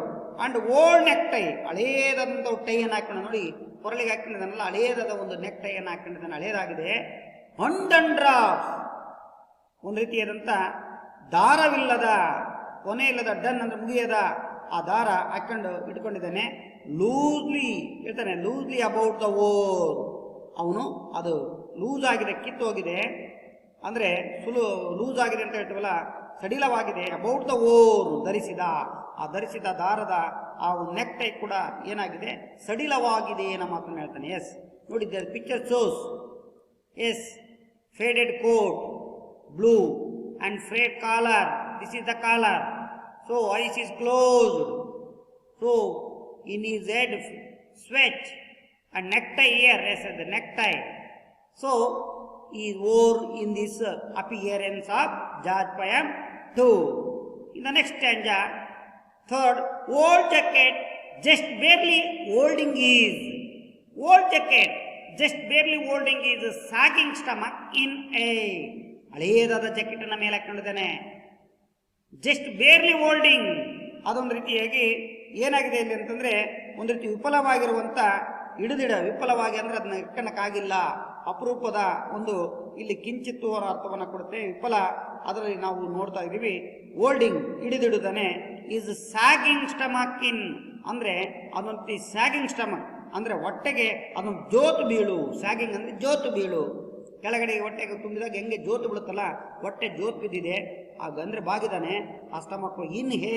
ಅಂಡ್ ಓಲ್ಡ್ ನೆಕ್ ಟೈ, ಹಳೇದಂತ ಟೈಯನ್ನು ಹಾಕೊಂಡು ನೋಡಿ, ಕೊರಳಿಗೆ ಹಾಕೊಂಡಿದ್ದಾನಲ್ಲ ಹಳೇದಾದ ಒಂದು ನೆಕ್ ಟೈಯನ್ನು ಹಾಕೊಂಡಿದ್ದಾನೆ, ಹಳೇದಾಗಿದೆ. ಅಂಡನ್ ಡ್ರಾಪ್ಸ್, ಒಂದು ರೀತಿಯಾದಂಥ ದಾರವಿಲ್ಲದ, ಕೊನೆ ಇಲ್ಲದ, ಡನ್ ಅಂದ್ರೆ ಮುಗಿಯದ ಆ ದಾರ ಹಾಕೊಂಡು ಇಟ್ಕೊಂಡಿದ್ದಾನೆ. ಲೂಸ್ಲಿ ಹೇಳ್ತಾನೆ, ಲೂಸ್ಲಿ ಅಬೌಟ್ ದ ಓರ್. ಅವನು ಅದು ಲೂಸ್ ಆಗಿದೆ, ಕಿತ್ತೋಗಿದೆ, ಅಂದರೆ ಲೂಸ್ ಆಗಿದೆ ಅಂತ ಹೇಳ್ತೀವಲ್ಲ, ಸಡಿಲವಾಗಿದೆ. ಅಬೌಟ್ ದ ಓರ್ ಧರಿಸಿದ, ಆ ಧರಿಸಿದ ದಾರದ ಆ ನೆಕ್ ಟೈ ಕೂಡ ಏನಾಗಿದೆ, ಸಡಿಲವಾಗಿದೆ ಅನ್ನೋ ಮಾತನ್ನು ಹೇಳ್ತಾನೆ. ಎಸ್ ನೋಡಿ, the picture shows as faded coat blue and frayed collar. This is the collar. So eyes is closed. So in his head sweat and necktie here, yes, the necktie. So he wore in this appearance of George Payam 2. In the next stanza, third, old jacket just barely holding his. Old jacket just barely holding his sagging stomach in a. ಹಳೆಯದಾದ ಜಾಕೆಟನ್ನು ಮೇಲೆ ಹಾಕೊಂಡಿದ್ದಾನೆ. Just barely holding, ಅದೊಂದು ರೀತಿಯಾಗಿ ಏನಾಗಿದೆ ಇಲ್ಲಿ ಅಂತಂದರೆ, ಒಂದು ರೀತಿ ವಿಫಲವಾಗಿರುವಂಥ ಹಿಡಿದಿಡ, ವಿಫಲವಾಗಿ ಅಂದರೆ ಅದನ್ನ ಇಟ್ಕೊಳ್ಳೋಕ್ಕಾಗಿಲ್ಲ, ಅಪರೂಪದ ಒಂದು ಇಲ್ಲಿ ಕಿಂಚಿತ್ತು ಅನ್ನೋ ಅರ್ಥವನ್ನು ಕೊಡುತ್ತೆ. ವಿಫಲ ಅದರಲ್ಲಿ ನಾವು ನೋಡ್ತಾ ಇದ್ದೀವಿ. ಹೋಲ್ಡಿಂಗ್ ಹಿಡಿದಿಡುತ್ತಾನೆ. ಈಸ್ ಸ್ಯಾಗಿಂಗ್ ಸ್ಟಮಕ್ ಇನ್ ಅಂದರೆ ಅದೊಂದು ರೀತಿ ಸ್ಯಾಗಿಂಗ್ ಸ್ಟಮಕ್ ಅಂದರೆ ಹೊಟ್ಟೆಗೆ ಅದೊಂದು ಜೋತು ಬೀಳು. ಸ್ಯಾಗಿಂಗ್ ಅಂದರೆ ಜೋತು ಬೀಳು. ಕೆಳಗಡೆ ಹೊಟ್ಟೆಗೆ ತುಂಬಿದಾಗ ಹೆಂಗೆ ಜೋತು ಬೀಳುತ್ತಲ್ಲ, ಹೊಟ್ಟೆ ಜೋತು ಬಿದ್ದಿದೆ, ಅಂದರೆ ಬಾಗಿದಾನೆ ಆ stomach. In he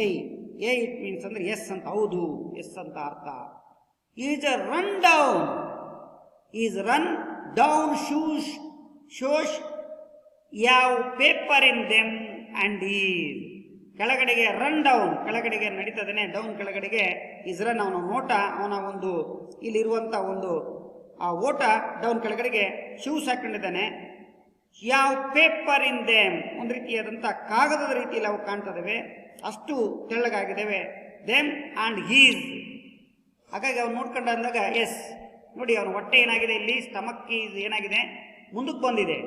it means ಅಂದ್ರೆ ಎಸ್ ಅಂತ, ಹೌದು, ಎಸ್ ಅಂತ ಅರ್ಥ. His run down, his run down shoes ಯಾವ paper in them and his. ಕೆಳಗಡೆಗೆ ರನ್ ಡೌನ್, ಕೆಳಗಡೆಗೆ ನಡೀತದೇನೆ, ಡೌನ್ ಕೆಳಗಡೆಗೆ. ಈಸ್ ರನ್ ಅವನ ನೋಟ, ಅವನ ಒಂದು ಇಲ್ಲಿರುವಂಥ ಒಂದು ಆ ಓಟ ಡೌನ್ ಕೆಳಗಡೆಗೆ ಶೂಸ್ ಹಾಕೊಂಡಿದ್ದಾನೆ. ಯಾವ ಪೇಪರ್ ಇನ್ ದೇಮ್, ಒಂದು ರೀತಿಯಾದಂಥ ಕಾಗದದ ರೀತಿಯಲ್ಲಿ ಅವು ಕಾಣ್ತದವೆ, ಅಷ್ಟು ತೆಳ್ಳಗಾಗಿದ್ದಾವೆ. ದೇಮ್ ಆ್ಯಂಡ್ ಹೀಸ್, ಹಾಗಾಗಿ ಅವ್ನು ನೋಡ್ಕೊಂಡು ಅಂದಾಗ ಎಸ್ ನೋಡಿ, ಅವನ ಹೊಟ್ಟೆ ಏನಾಗಿದೆ, ಇಲ್ಲಿ ಸ್ಟಮಕ್ ಈಸ್ ಏನಾಗಿದೆ, ಮುಂದಕ್ಕೆ ಬಂದಿದೆ,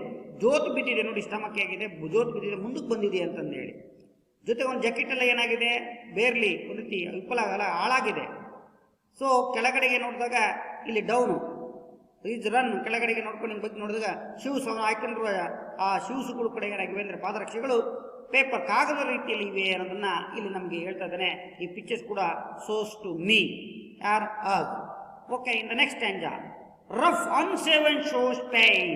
ಜೋತು ಬಿದ್ದಿದೆ ನೋಡಿ, ಸ್ಟಮಕ್ ಆಗಿದೆ, ಜೋತು ಬಿದ್ದಿದೆ, ಮುಂದಕ್ಕೆ ಬಂದಿದೆ ಅಂತಂದೇಳಿ. ಜೊತೆಗೆ ಒಂದು ಜಾಕೆಟ್ ಎಲ್ಲ ಏನಾಗಿದೆ, ಬೇರ್ಲಿ ಒಂದು ರೀತಿ ವಿಫಲ ಹಾಳಾಗಿದೆ. ಸೊ ಕೆಳಗಡೆಗೆ ನೋಡಿದಾಗ ಇಲ್ಲಿ ಡೌನು, ಈಸ್ ರನ್ ಕೆಳಗಡೆಗೆ ನೋಡ್ಕೊಂಡು ಹಿಂಗೆ ಬಗ್ಗೆ ನೋಡಿದಾಗ ಶೂಸ್ ಅವನು ಹಾಕೊಂಡಿರುವ ಆ ಶೂಸ್ಗಳು ಕೂಡ ಏನಾಗಿವೆ ಅಂದರೆ ಪಾದರಕ್ಷೆಗಳು ಪೇಪರ್ ಕಾಗದ ರೀತಿಯಲ್ಲಿ ಇವೆ ಅನ್ನೋದನ್ನ ಇಲ್ಲಿ ನಮಗೆ ಹೇಳ್ತಾ ಇದ್ದಾನೆ. ಈ ಪಿಕ್ಚರ್ಸ್ ಕೂಡ ಸೋಸ್ ಟು ಮೀ ಯಾರ್ ಅಸ್. Okay, in the next stanza, rough unshaven shows pain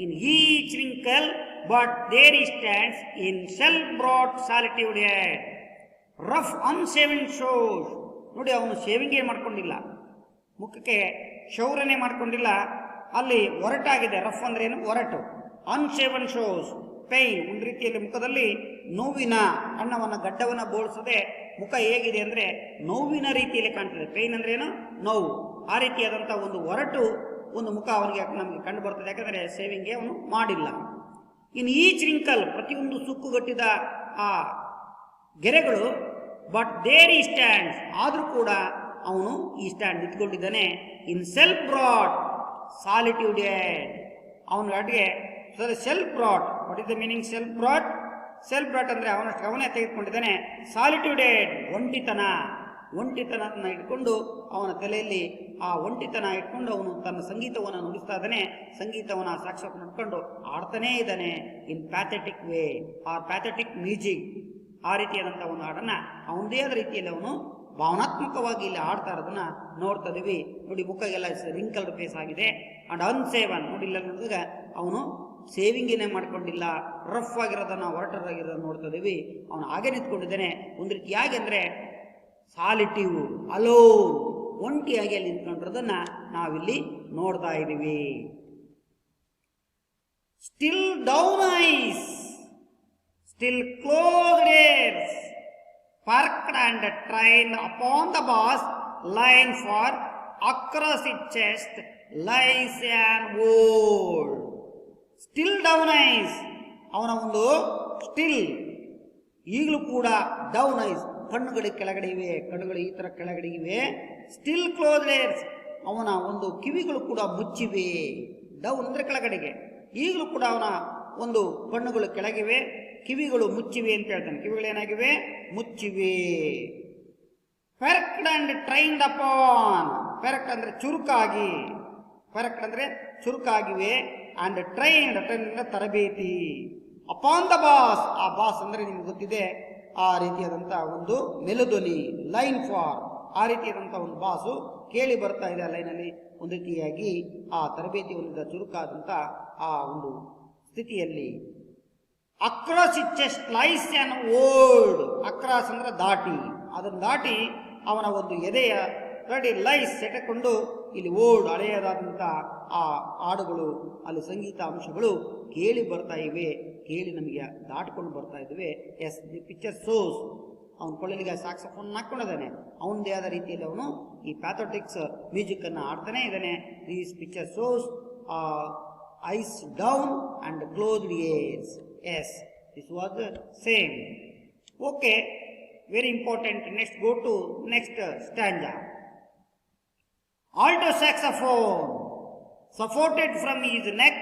in each wrinkle, but there he stands in self-brought solitude. Rough unshaven shows ನೋಡಿ, ಅವನು ಶೇವಿಂಗೇ ಮಾಡ್ಕೊಂಡಿಲ್ಲ, ಮುಖಕ್ಕೆ ಕ್ಷೌರನೆ ಮಾಡ್ಕೊಂಡಿಲ್ಲ, ಅಲ್ಲಿ ಒರಟಾಗಿದೆ. ರಫ್ ಅಂದ್ರೆ ಏನು, ಒರಟು. ಅನ್ಶೇವನ್ ಶೋಸ್ ಪೈನ್, ಒಂದು ರೀತಿಯಲ್ಲಿ ಮುಖದಲ್ಲಿ ನೋವಿನ ಅಣ್ಣವನ್ನು ಗಡ್ಡವನ್ನು ಬೋಳಿಸದೆ ಮುಖ ಹೇಗಿದೆ ಅಂದರೆ ನೋವಿನ ರೀತಿಯಲ್ಲಿ ಕಾಣ್ತದೆ. ಪೈನ್ ಅಂದ್ರೆ ಏನು, ನೋವು. ಆ ರೀತಿಯಾದಂಥ ಒಂದು ಒರಟು ಒಂದು ಮುಖ ಅವನಿಗೆ ನಮಗೆ ಕಂಡು ಬರ್ತದೆ, ಯಾಕಂದರೆ ಸೇವಿಂಗ್ಗೆ ಅವನು ಮಾಡಿಲ್ಲ. ಇನ್ನು ಈಚ್ ರಿಂಕಲ್, ಪ್ರತಿಯೊಂದು ಸುಕ್ಕುಗಟ್ಟಿದ ಆ ಗೆರೆಗಳು, ಬಟ್ ದೇರ್ ಈ ಸ್ಟ್ಯಾಂಡ್ಸ್, ಆದರೂ ಕೂಡ ಅವನು ಈ ಸ್ಟ್ಯಾಂಡ್ ನಿಂತ್ಕೊಂಡಿದ್ದಾನೆ. ಇನ್ ಸೆಲ್ಫ್ ಬ್ರಾಡ್ ಸಾಲಿಟ್ಯೂಡೆಡ್, ಅವನಿಗೆ self broad. What is the meaning self broad? Self broad ಅಂದರೆ ಅವನಷ್ಟು ಅವನೇ ತೆಗೆದುಕೊಂಡಿದ್ದಾನೆ. ಸಾಲಿಟ್ಯೂಡೆಡ್, ಒಂಟಿತನ ಇಟ್ಕೊಂಡು ಅವನ ತಲೆಯಲ್ಲಿ ಆ ಒಂಟಿತನ ಇಟ್ಕೊಂಡು ಅವನು ತನ್ನ ಸಂಗೀತವನ್ನು ನುಡಿಸ್ತಾ ಇದ್ದಾನೆ. ಸಂಗೀತವನ್ನು ಸಾಕ್ಷಾತ್ ನಡ್ಕೊಂಡು ಆಡ್ತಾನೇ ಇದ್ದಾನೆ. In pathetic way or pathetic music, ಆ ರೀತಿಯಾದಂಥ ಒಂದು ಹಾಡನ್ನು ಅವನದೇ ಆದ ರೀತಿಯಲ್ಲಿ ಅವನು ಭಾವನಾತ್ಮಕವಾಗಿ ಇಲ್ಲಿ ಆಡ್ತಾ ಇರೋದನ್ನ ನೋಡ್ತಾ ಇದೀವಿ. ನೋಡಿ, ಮುಖಗೆಲ್ಲ ರಿಂಕಲ್ಡ್ ಫೇಸ್ ಆಗಿದೆ. ಅಂಡ್ ಅನ್ಸೇವನ್ ನೋಡಿ, ಇಲ್ಲ ನೋಡಿದಾಗ ಅವನು ಸೇವಿಂಗೇನೆ ಮಾಡ್ಕೊಂಡಿಲ್ಲ, ರಫ್ ಆಗಿರೋದನ್ನ ಹೊರಟರಾಗಿರೋದನ್ನ ನೋಡ್ತಾ ಇದೀವಿ. ಅವನು ಹಾಗೆ ನಿಂತ್ಕೊಂಡಿದ್ದಾನೆ, ಒಂದು ರೀತಿಯಾಗಿ ಅಂದರೆ ಸಾಲಿಟಿವ್, ಅಲೋ, ಒಂಟಿಯಾಗಿ ಅಲ್ಲಿ ನಿಂತ್ಕೊಂಡಿರೋದನ್ನ ನಾವಿಲ್ಲಿ ನೋಡ್ತಾ ಇದ್ದೀವಿ. Still down eyes, still closed ears, parked and trained upon the boss line, for across its chest lies an old. Still down eyes, ಅವನ ಒಂದು ಸ್ಟಿಲ್ ಈಗಲೂ ಕೂಡ ಡೌನ್ ಐಸ್, ಕಣ್ಣುಗಳು ಕೆಳಗಡೆ ಇವೆ, ಕಣ್ಣುಗಳು ಈ ಥರ ಕೆಳಗಡೆ ಇವೆ. ಸ್ಟಿಲ್ ಕ್ಲೋಸ್ಡ್ ಏರ್ಸ್, ಅವನ ಒಂದು ಕಿವಿಗಳು ಕೂಡ ಮುಚ್ಚಿವೆ. ಡೌನ್ ಅಂದರೆ ಕೆಳಗಡೆಗೆ, ಈಗಲೂ ಕೂಡ ಅವನ ಒಂದು ಕಣ್ಣುಗಳು ಕೆಳಗಿವೆ, ಕಿವಿಗಳು ಮುಚ್ಚಿವೆ ಅಂತ ಹೇಳ್ತಾನೆ. ಕಿವಿಗಳು ಏನಾಗಿವೆ, ಮುಚ್ಚಿವೆ. ಪೆರ್ಕ್ಡ್ ಅಂಡ್ ಟ್ರೈನ್ಡ್ ಅಪಾನ್, ಪೆರ್ಕ್ಡ್ ಅಂದ್ರೆ ಚುರುಕಾಗಿ, ಪೆರ್ಕ್ಡ್ ಅಂದ್ರೆ ಚುರುಕಾಗಿವೆ. ಅಂಡ್ ಟ್ರೈನ್ಡ್ ಅಂದ್ರೆ ತರಬೇತಿ. ಅಪಾನ್ ದ ಬಾಸ್, ಆ ಬಾಸ್ ಅಂದರೆ ನಿಮ್ಗೆ ಗೊತ್ತಿದೆ ಆ ರೀತಿಯಾದಂಥ ಒಂದು ಮೆಲುಧ್ವನಿ, ಲೈನ್ ಫಾರ್, ಆ ರೀತಿಯಾದಂಥ ಒಂದು ಬಾಸು ಕೇಳಿ ಬರ್ತಾ ಇದೆ ಆ ಲೈನಲ್ಲಿ. ಒಂದು ರೀತಿಯಾಗಿ ಆ ತರಬೇತಿ ಹೊಂದಿದ ಚುರುಕಾದಂಥ ಆ ಒಂದು ಸ್ಥಿತಿಯಲ್ಲಿ across it chest lies on word, across ಅಂದ್ರೆ ದಾಟಿ, ಅದನ್ನು ದಾಟಿ ಅವನ ಒಂದು ಎದೆಯ ರೆಡಿ ಲೈಸ್ ಸೆಟಕೊಂಡು ಇಲ್ಲಿ ಓಲ್ಡ್ ಹಳೆಯದಾದಂಥ ಆ ಹಾಡುಗಳು, ಅಲ್ಲಿ ಸಂಗೀತ ಅಂಶಗಳು ಕೇಳಿ ಬರ್ತಾ ಇವೆ, ಕೇಳಿ ನಮಗೆ ದಾಟಿಕೊಂಡು ಬರ್ತಾ ಇದ್ದಾವೆ. ಎಸ್ ದಿ ಪಿಕ್ಚರ್ ಸೋಸ್, ಅವನ ಕೊಳ್ಳಲಿಗೆ ಸಾಕ್ಸಫೋನ್ ಹಾಕೊಂಡಿದ್ದಾನೆ, ಅವನದೇ ಆದ ರೀತಿಯಲ್ಲಿ ಅವನು ಈ ಪ್ಯಾಥೋಟಿಕ್ಸ್ ಮ್ಯೂಸಿಕ್ ಅನ್ನು ಆಡ್ತಾನೆ ಇದ್ದಾನೆ. These picture shows eyes down and closed ears. Yes, this was the same. Okay, very important. Next, go to next stanza. Alto saxophone, supported from his neck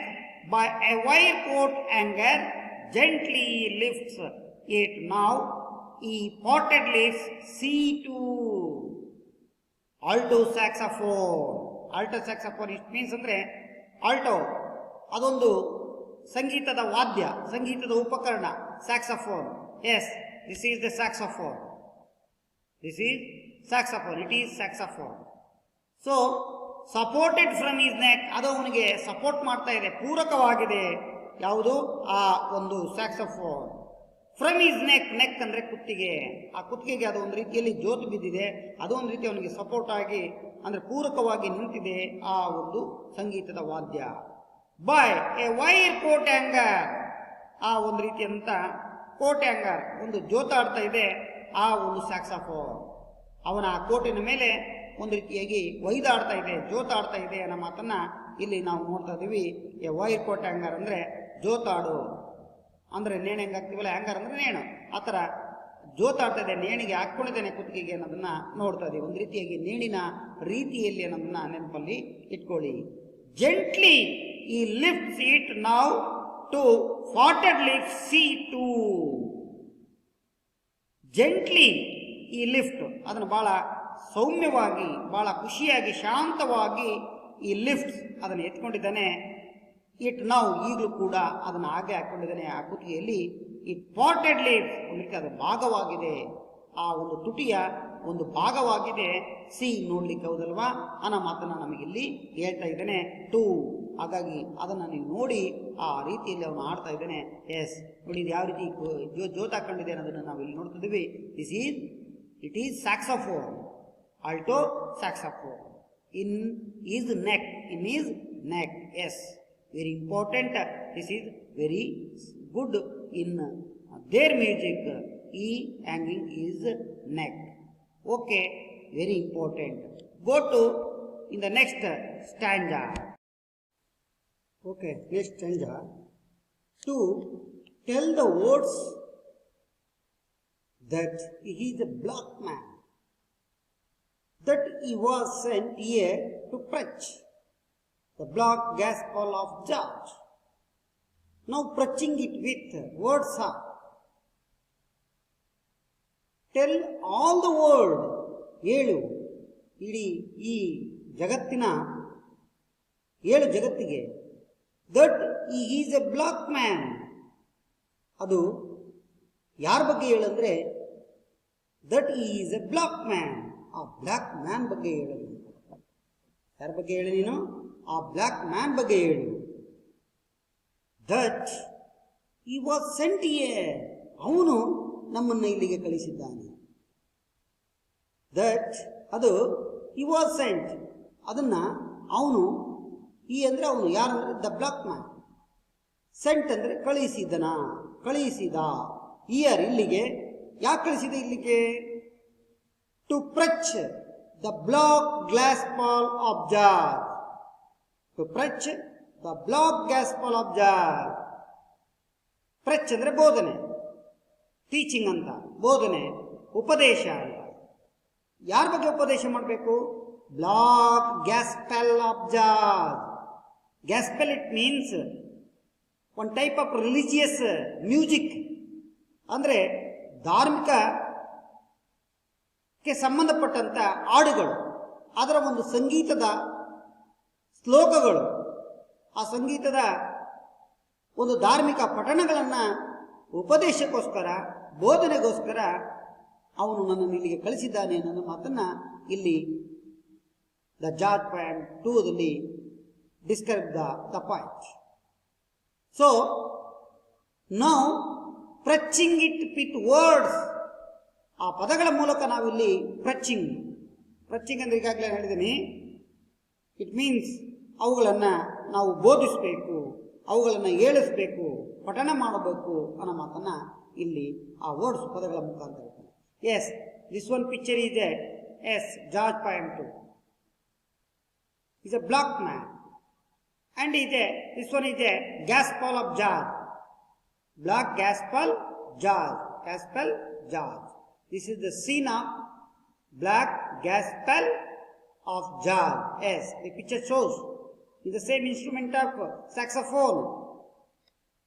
by a wire coat hanger, gently lifts it. Now he parted lips C2. Alto saxophone. Alto saxophone it means ಅಂದ್ರೆ alto ಅದೊಂದು ಸಂಗೀತದ ವಾದ್ಯ, ಸಂಗೀತದ ಉಪಕರಣ, saxophone. Yes, this is the saxophone. This is saxophone. It is saxophone. So, supported from his neck, ಅದು ಅವನಿಗೆ support ಮಾಡ್ತಾ ಇದೆ, ಪೂರಕವಾಗಿದೆ. ಯಾವುದು? ಆ ಒಂದು saxophone. From is neck, neck ಅಂದರೆ ಕುತ್ತಿಗೆ, ಆ ಕುತ್ತಿಗೆಗೆ ಅದು ಒಂದು ರೀತಿಯಲ್ಲಿ ಜೋತು ಬಿದ್ದಿದೆ, ಅದು ಒಂದು ರೀತಿ ಅವನಿಗೆ ಸಪೋರ್ಟ್ ಆಗಿ ಅಂದರೆ ಪೂರಕವಾಗಿ ನಿಂತಿದೆ ಆ ಒಂದು ಸಂಗೀತದ ವಾದ್ಯ. By a wire coat hanger, ಆ ಒಂದು ರೀತಿಯಂತ ಕೋಟ್ ಹ್ಯಾಂಗರ್, ಒಂದು ಜೋತಾಡ್ತಾ ಇದೆ ಆ ಒಂದು ಸ್ಯಾಕ್ಸಫೋನ್. ಅವನ ಆ ಕೋಟಿನ ಮೇಲೆ ಒಂದು ರೀತಿಯಾಗಿ ಒಯ್ದಾಡ್ತಾ ಇದೆ, ಜೋತಾಡ್ತಾ ಇದೆ ಅನ್ನೋ ಮಾತನ್ನ ಇಲ್ಲಿ ನಾವು ನೋಡ್ತಾ ಇದ್ದೀವಿ. ಎ ವೈರ್ ಕೋಟ್ ಹ್ಯಾಂಗರ್ ಅಂದರೆ ಜೋತಾಡು, ಅಂದರೆ ನೇಣು ಹೆಂಗೆ ಹಾಕ್ತೀವಲ್ಲ, ಹ್ಯಾಂಗರ್ ಅಂದರೆ ನೇಣು, ಆ ಥರ ಜೋತಾಡ್ತಾ ಇದೆ, ನೇಣಿಗೆ ಹಾಕ್ಕೊಂಡಿದ್ದೇನೆ ಕುತ್ತಿಗೆಗೆ ಅನ್ನೋದನ್ನ ನೋಡ್ತಾ ಇದ್ದೀವಿ. ಒಂದು ರೀತಿಯಾಗಿ ನೇಣಿನ ರೀತಿಯಲ್ಲಿ ಅನ್ನೋದನ್ನ ನೆನಪಲ್ಲಿ ಇಟ್ಕೊಳ್ಳಿ. Gently he lifts it now to parted lips C2. Gently he lift ಅದನ್ನು ಬಹಳ ಸೌಮ್ಯವಾಗಿ, ಬಹಳ ಖುಷಿಯಾಗಿ, ಶಾಂತವಾಗಿ ಈ ಲಿಫ್ಟ್ ಅದನ್ನು ಎತ್ಕೊಂಡಿದ್ದಾನೆ. ಇಟ್ ನಾವು ಈಗಲೂ ಕೂಡ ಅದನ್ನು ಹಾಗೆ ಹಾಕೊಂಡಿದ್ದಾನೆ ಆ ಕುತ್ತಿಗೆಯಲ್ಲಿ. ಇಟ್ ಪಾರ್ಟೆಡ್ ಲಿಪ್ಸ್, ಒಂದು ರೀತಿ ಅದು ಭಾಗವಾಗಿದೆ, ಆ ಒಂದು ತುಟಿಯ ಒಂದು ಭಾಗವಾಗಿದೆ. ಸಿ ನೋಡ್ಲಿಕ್ಕೆ ಹೌದಲ್ವಾ ಅನ್ನೋ ಮಾತನ್ನ ನಮಗಿಲ್ಲಿ ಹೇಳ್ತಾ ಇದ್ದಾನೆ. ಟು, ಹಾಗಾಗಿ ಅದನ್ನು ನೀವು ನೋಡಿ ಆ ರೀತಿಯಲ್ಲಿ ಅವನು ಆಡ್ತಾ ಇದ್ದಾನೆ. ಎಸ್, ನೋಡಿ ಇದು ಯಾವ ರೀತಿ ಜೋತ್ ಹಾಕೊಂಡಿದೆ ಅನ್ನೋದನ್ನು ನಾವು ಇಲ್ಲಿ ನೋಡ್ತಿದ್ದೀವಿ. It is saxophone, alto saxophone. In his neck, in his neck. Yes, very important. This is very good in their music. He hanging his neck. Okay, very important. Go to in the next stanza. Okay, next stanza. To tell the words that he is a black man, that he was sent here to preach the black gospel of George. Now preaching it with words of tell all the world, ಹೇಳು ಇಡೀ ಈ ಜಗತ್ತಿನ, ಹೇಳು ಜಗತ್ತಿಗೆ, that he is a black man. ಅದು ಯಾರ ಬಗ್ಗೆ ಹೇಳಂದ್ರೆ that he is a black man, ಆ ಬ್ಲ್ಯಾಕ್ ಮ್ಯಾನ್ ಬಗ್ಗೆ ಹೇಳು. ಯಾರ ಬಗ್ಗೆ ಹೇಳು ನೀನು? ಆ ಬ್ಲ್ಯಾಕ್ ಮ್ಯಾನ್ ಬಗ್ಗೆ ಹೇಳು. that he was sent here, ಅವನು ನಮ್ಮನ್ನು ಇಲ್ಲಿಗೆ ಕಳಿಸಿದ್ದಾನೆ. that ಅದು he was sent, ಅದನ್ನ ಅವನು, ಈ ಅಂದರೆ ಅವನು, ಯಾರಂದ್ರೆ ದ ಬ್ಲಾಕ್ ಮ್ಯಾನ್. ಸೆಂಟ್ ಅಂದರೆ ಕಳಿಸಿದನ, ಕಳಿಸಿದ. ಇಯರ್ ಇಲ್ಲಿಗೆ, ಯಾಕೆ ಕಳಿಸಿದ ಇಲ್ಲಿಗೆ? To preach the black gospel of George. To preach the black gospel of George. Preach ಅಂದರೆ ಬೋಧನೆ, ಟೀಚಿಂಗ್ ಅಂತ, ಬೋಧನೆ, ಉಪದೇಶ ಅಂತ. ಯಾರ ಬಗ್ಗೆ ಉಪದೇಶ ಮಾಡಬೇಕು? Black gospel of George. Gospel, it means one type of religious music, ಅಂದರೆ ಧಾರ್ಮಿಕಕ್ಕೆ ಸಂಬಂಧಪಟ್ಟಂಥ ಹಾಡುಗಳು, ಅದರ ಒಂದು ಸಂಗೀತದ ಶ್ಲೋಕಗಳು, ಆ ಸಂಗೀತದ ಒಂದು ಧಾರ್ಮಿಕ ಪಠಣಗಳನ್ನು ಉಪದೇಶಕ್ಕೋಸ್ಕರ ಬೋಧನೆಗೋಸ್ಕರ ಅವನು ನನ್ನನ್ನು ಇಲ್ಲಿಗೆ ಕಳಿಸಿದ್ದಾನೆ ಅನ್ನೋ ಮಾತನ್ನು ಇಲ್ಲಿ ದ ಜಾರ್ಜ್ ಪಾಯಿಂಟ್ 2ದಲ್ಲಿ describe the point. So now preaching it with words, ಆ ಪದಗಳ ಮೂಲಕ ನಾವಿಲ್ಲಿ ಪ್ರಚಿಂಗ್ ಅಂದರೆ ಈಗಾಗಲೇ ಹೇಳಿದ್ದೀನಿ, ಇಟ್ ಮೀನ್ಸ್ ಅವುಗಳನ್ನು ನಾವು ಬೋಧಿಸಬೇಕು, ಅವುಗಳನ್ನು ಹೇಳಿಸ್ಬೇಕು, ಪಠಣ ಮಾಡಬೇಕು ಅನ್ನೋ ಮಾತನ್ನು ಇಲ್ಲಿ ಆ ವರ್ಡ್ಸ್ ಪದಗಳ ಮುಖಾಂತರ. Yes, this one picture is as George point 2 is a black man, and this one is a Gospel of George, black Gospel George. This is the scene of black Gospel of George. Yes, the picture shows in the same instrument of saxophone.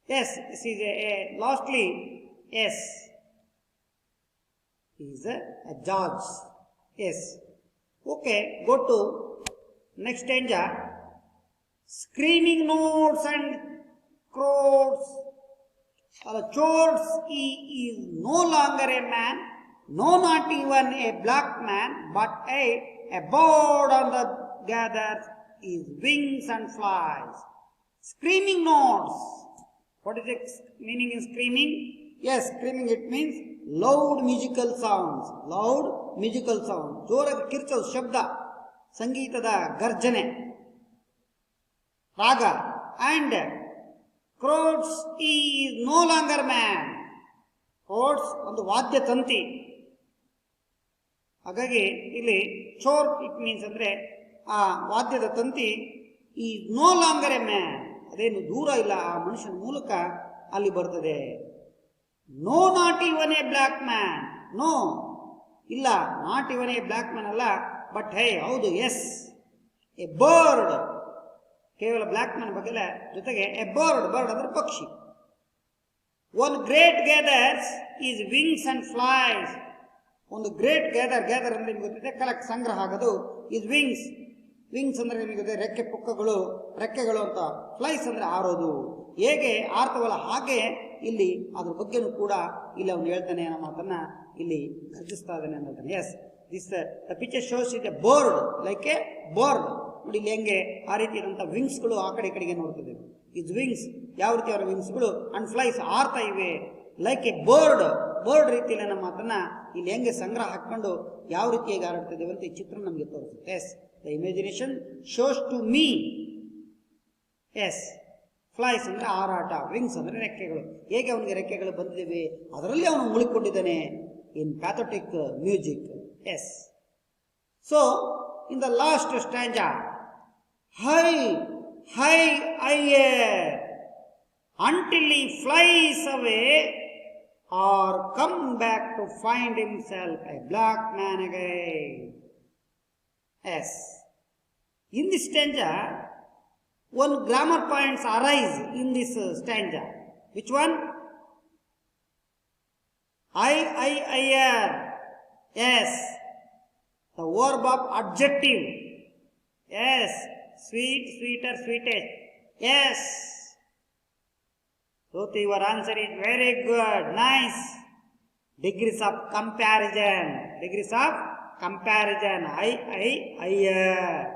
Yes, this is lastly, yes, he is a George. Yes, okay, go to next stanza. Screaming notes and crowds, chords, he is no longer a man, no, not even a black man, but a bird on the gathers his wings and flies. Screaming notes. What is the meaning in screaming? Yes, screaming, it means loud musical sounds. ಜೋರಾಗಿ ಕಿರ್ಚೋದು, ಶಬ್ದ, ಸಂಗೀತದ ಗರ್ಜನೆ, ರಾಗ. And chords is no longer man. Chords ಒಂದು ವಾದ್ಯ ತಂತಿ. ಹಾಗಾಗಿ ಇಲ್ಲಿ ಚೋರ್ ಇಟ್ ಮೀನ್ಸ್ ಅಂದರೆ ಆ ವಾದ್ಯದ ತಂತಿ is no longer a man, ಅದೇನು ದೂರ ಇಲ್ಲ, ಆ ಮನುಷ್ಯನ ಮೂಲಕ ಅಲ್ಲಿ ಬರ್ತದೆ. No, not even a black man. No, ಇಲ್ಲ, not even a black man ಅಲ್ಲ, ಬಟ್ ಹೇ, ಹೌದು, ಎಸ್, ಎ ಬರ್ಡ್. ಕೇವಲ ಬ್ಲ್ಯಾಕ್ ಮ್ಯಾನ್ ಬಗ್ಗೆ ಜೊತೆಗೆ ಎ ಬರ್ಡ್ ಅಂದ್ರೆ ಪಕ್ಷಿ. One great gathers his wings and flies. ಒಂದು ಗ್ರೇಟ್ ಗ್ಯಾದರ್ ಅಂದ್ರೆ ನಿಮ್ಗೆ ಗೊತ್ತಿದೆ, ಕಲೆಕ್ಟ್, ಸಂಗ್ರಹ ಆಗೋದು. ಈಸ್ ವಿಂಗ್ಸ್ ಅಂದ್ರೆ ನಿಮಗೆ ಗೊತ್ತಿದೆ, ರೆಕ್ಕೆಗಳು ಅಂತ. ಫ್ಲೈಸ್ ಅಂದ್ರೆ ಹಾರೋದು. ಹೇಗೆ ಆರ್ತವಲ್ಲ ಹಾಗೆ ಇಲ್ಲಿ ಅದ್ರ ಬಗ್ಗೆನೂ ಕೂಡ ಇಲ್ಲಿ ಅವನು ಹೇಳ್ತಾನೆ ಅನ್ನೋ ಮಾತನ್ನ ಇಲ್ಲಿ ಖರ್ಚಿಸ್ತಾ ಇದ್ದಾನೆ ಅಂತ ಹೇಳ್ತಾನೆ. Yes, this the picture shows it a bird, like a bird. ನೋಡಿ ಇಲ್ಲಿ ಹೆಂಗೆ ಆ ರೀತಿಯಾದಂಥ ವಿಂಗ್ಸ್ಗಳು ಆ ಕಡೆ ಈ ಕಡೆಗೆ ನೋಡ್ತದೆ. ಇಸ್ ವಿಂಗ್ಸ್, ಯಾವ ರೀತಿ ಅವರ ವಿಂಗ್ಸ್ಗಳು, ಅಂಡ್ ಫ್ಲೈಸ್, ಆರ್ತಾ ಇವೆ, ಲೈಕ್ ಎ ಬರ್ಡ್ ರೀತಿಯಲ್ಲಿ ನಮ್ಮ ಮಾತನ್ನ ಇಲ್ಲಿ ಹೆಂಗೆ ಸಂಗ್ರಹ ಹಾಕೊಂಡು ಯಾವ ರೀತಿಯಾಗಿ ಹಾರಾಡ್ತಿದ್ದೇವೆ ಅಂತ ಈ ಚಿತ್ರ ನಮಗೆ ತೋರಿಸುತ್ತೆ. Yes, the imagination shows to me. Yes, flies ಅಂದರೆ ಹಾರಾಟ, ವಿಂಗ್ಸ್ ಅಂದರೆ ರೆಕ್ಕೆಗಳು. ಹೇಗೆ ಅವನಿಗೆ ರೆಕ್ಕೆಗಳು ಬಂದಿದ್ದೇವೆ ಅದರಲ್ಲಿ ಅವನು ಮುಳುಗಿಕೊಂಡಿದ್ದಾನೆ in pathetic music. Yes, so in the last stanza, high higher until he flies away or come back to find himself a black man again. Yes, in this stanza one grammar points arise in this stanza. Which one? higher. Yes, the verb of adjective. Yes, sweet, sweeter, sweetest. Yes, Ruti, your answer is very good, nice. Degrees of comparison, higher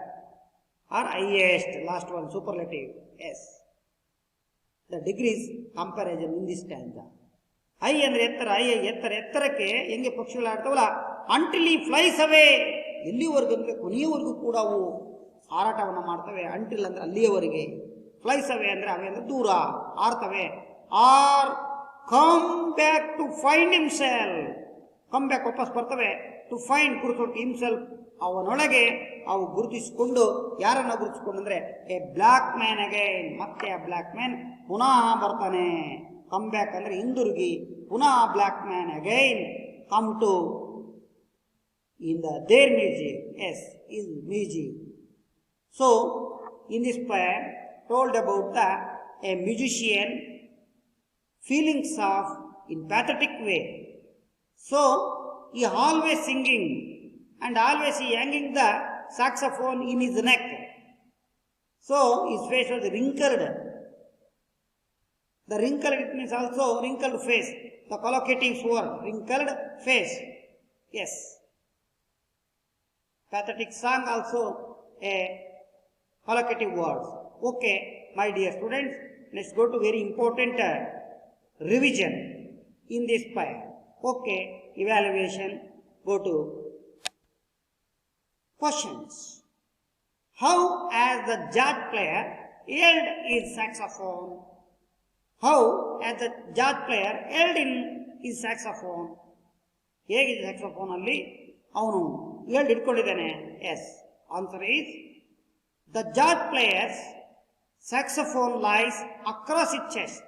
or highest, last one superlative. Yes, the degrees comparison in this stanza. High ಅಂದ್ರೆ ಎತ್ತರ, ಎತ್ತರಕ್ಕೆ ಹೆಂಗೆ ಪಕ್ಷಿಗಳು ಆಡ್ತಾವಲ್ಲ, until ಈ flies ಅವೇ, ಎಲ್ಲಿವರೆಗೂ ಅಂದ್ರೆ ಕೊನೆಯವರೆಗೂ ಕೂಡ ಅವು ಹಾರಾಟವನ್ನು ಮಾಡ್ತವೆ. ಅಂಟಿಲ್ ಅಂದ್ರೆ ಅಲ್ಲಿಯವರೆಗೆ, ಫ್ಲೈಸ್ ಅವೇ ಅಂದ್ರೆ ಅವೇ ಅಂದ್ರೆ ದೂರ ಆರ್ತವೆ. Or come back to find himself, come back ವಾಪಸ್ ಬರ್ತವೆ, ಟು ಫೈಂಡ್ ಗುರುತಿಸ್ಕೊಂಡು, ಹಿಮ್ಸೆಲ್ಫ್ ಅವನೊಳಗೆ ಅವು ಗುರುತಿಸಿಕೊಂಡು, ಯಾರನ್ನ ಗುರುತಿಸಿಕೊಂಡು ಅಂದ್ರೆ ಎ ಬ್ಲ್ಯಾಕ್ ಮ್ಯಾನ್ ಅಗೈನ್, ಮತ್ತೆ ಆ ಬ್ಲ್ಯಾಕ್ ಮ್ಯಾನ್ ಪುನಃ ಬರ್ತಾನೆ. ಕಮ್ ಬ್ಯಾಕ್ ಅಂದ್ರೆ ಹಿಂದಿರುಗಿ, ಪುನಃ black man again come to in their music. Yes, is music. So in this poem told about a musician feelings of in pathetic way. So he always singing and always he hanging the saxophone in his neck. So his face was wrinkled. The wrinkled, it means also wrinkled face. The collocative word, wrinkled face. Yes. Pathetic song also a collocative words. Okay, my dear students, let's go to very important revision in this poem. Okay, evaluation, go to questions. How as the jazz player held his saxophone? How as the jazz player held in his saxophone? ಹೇಗೆ saxophone ಅಲ್ಲಿ ಅವನು held ಇಟ್ಕೊಂಡಿದ್ದಾನೆ? Yes. Answer is the jazz player's saxophone lies across his chest.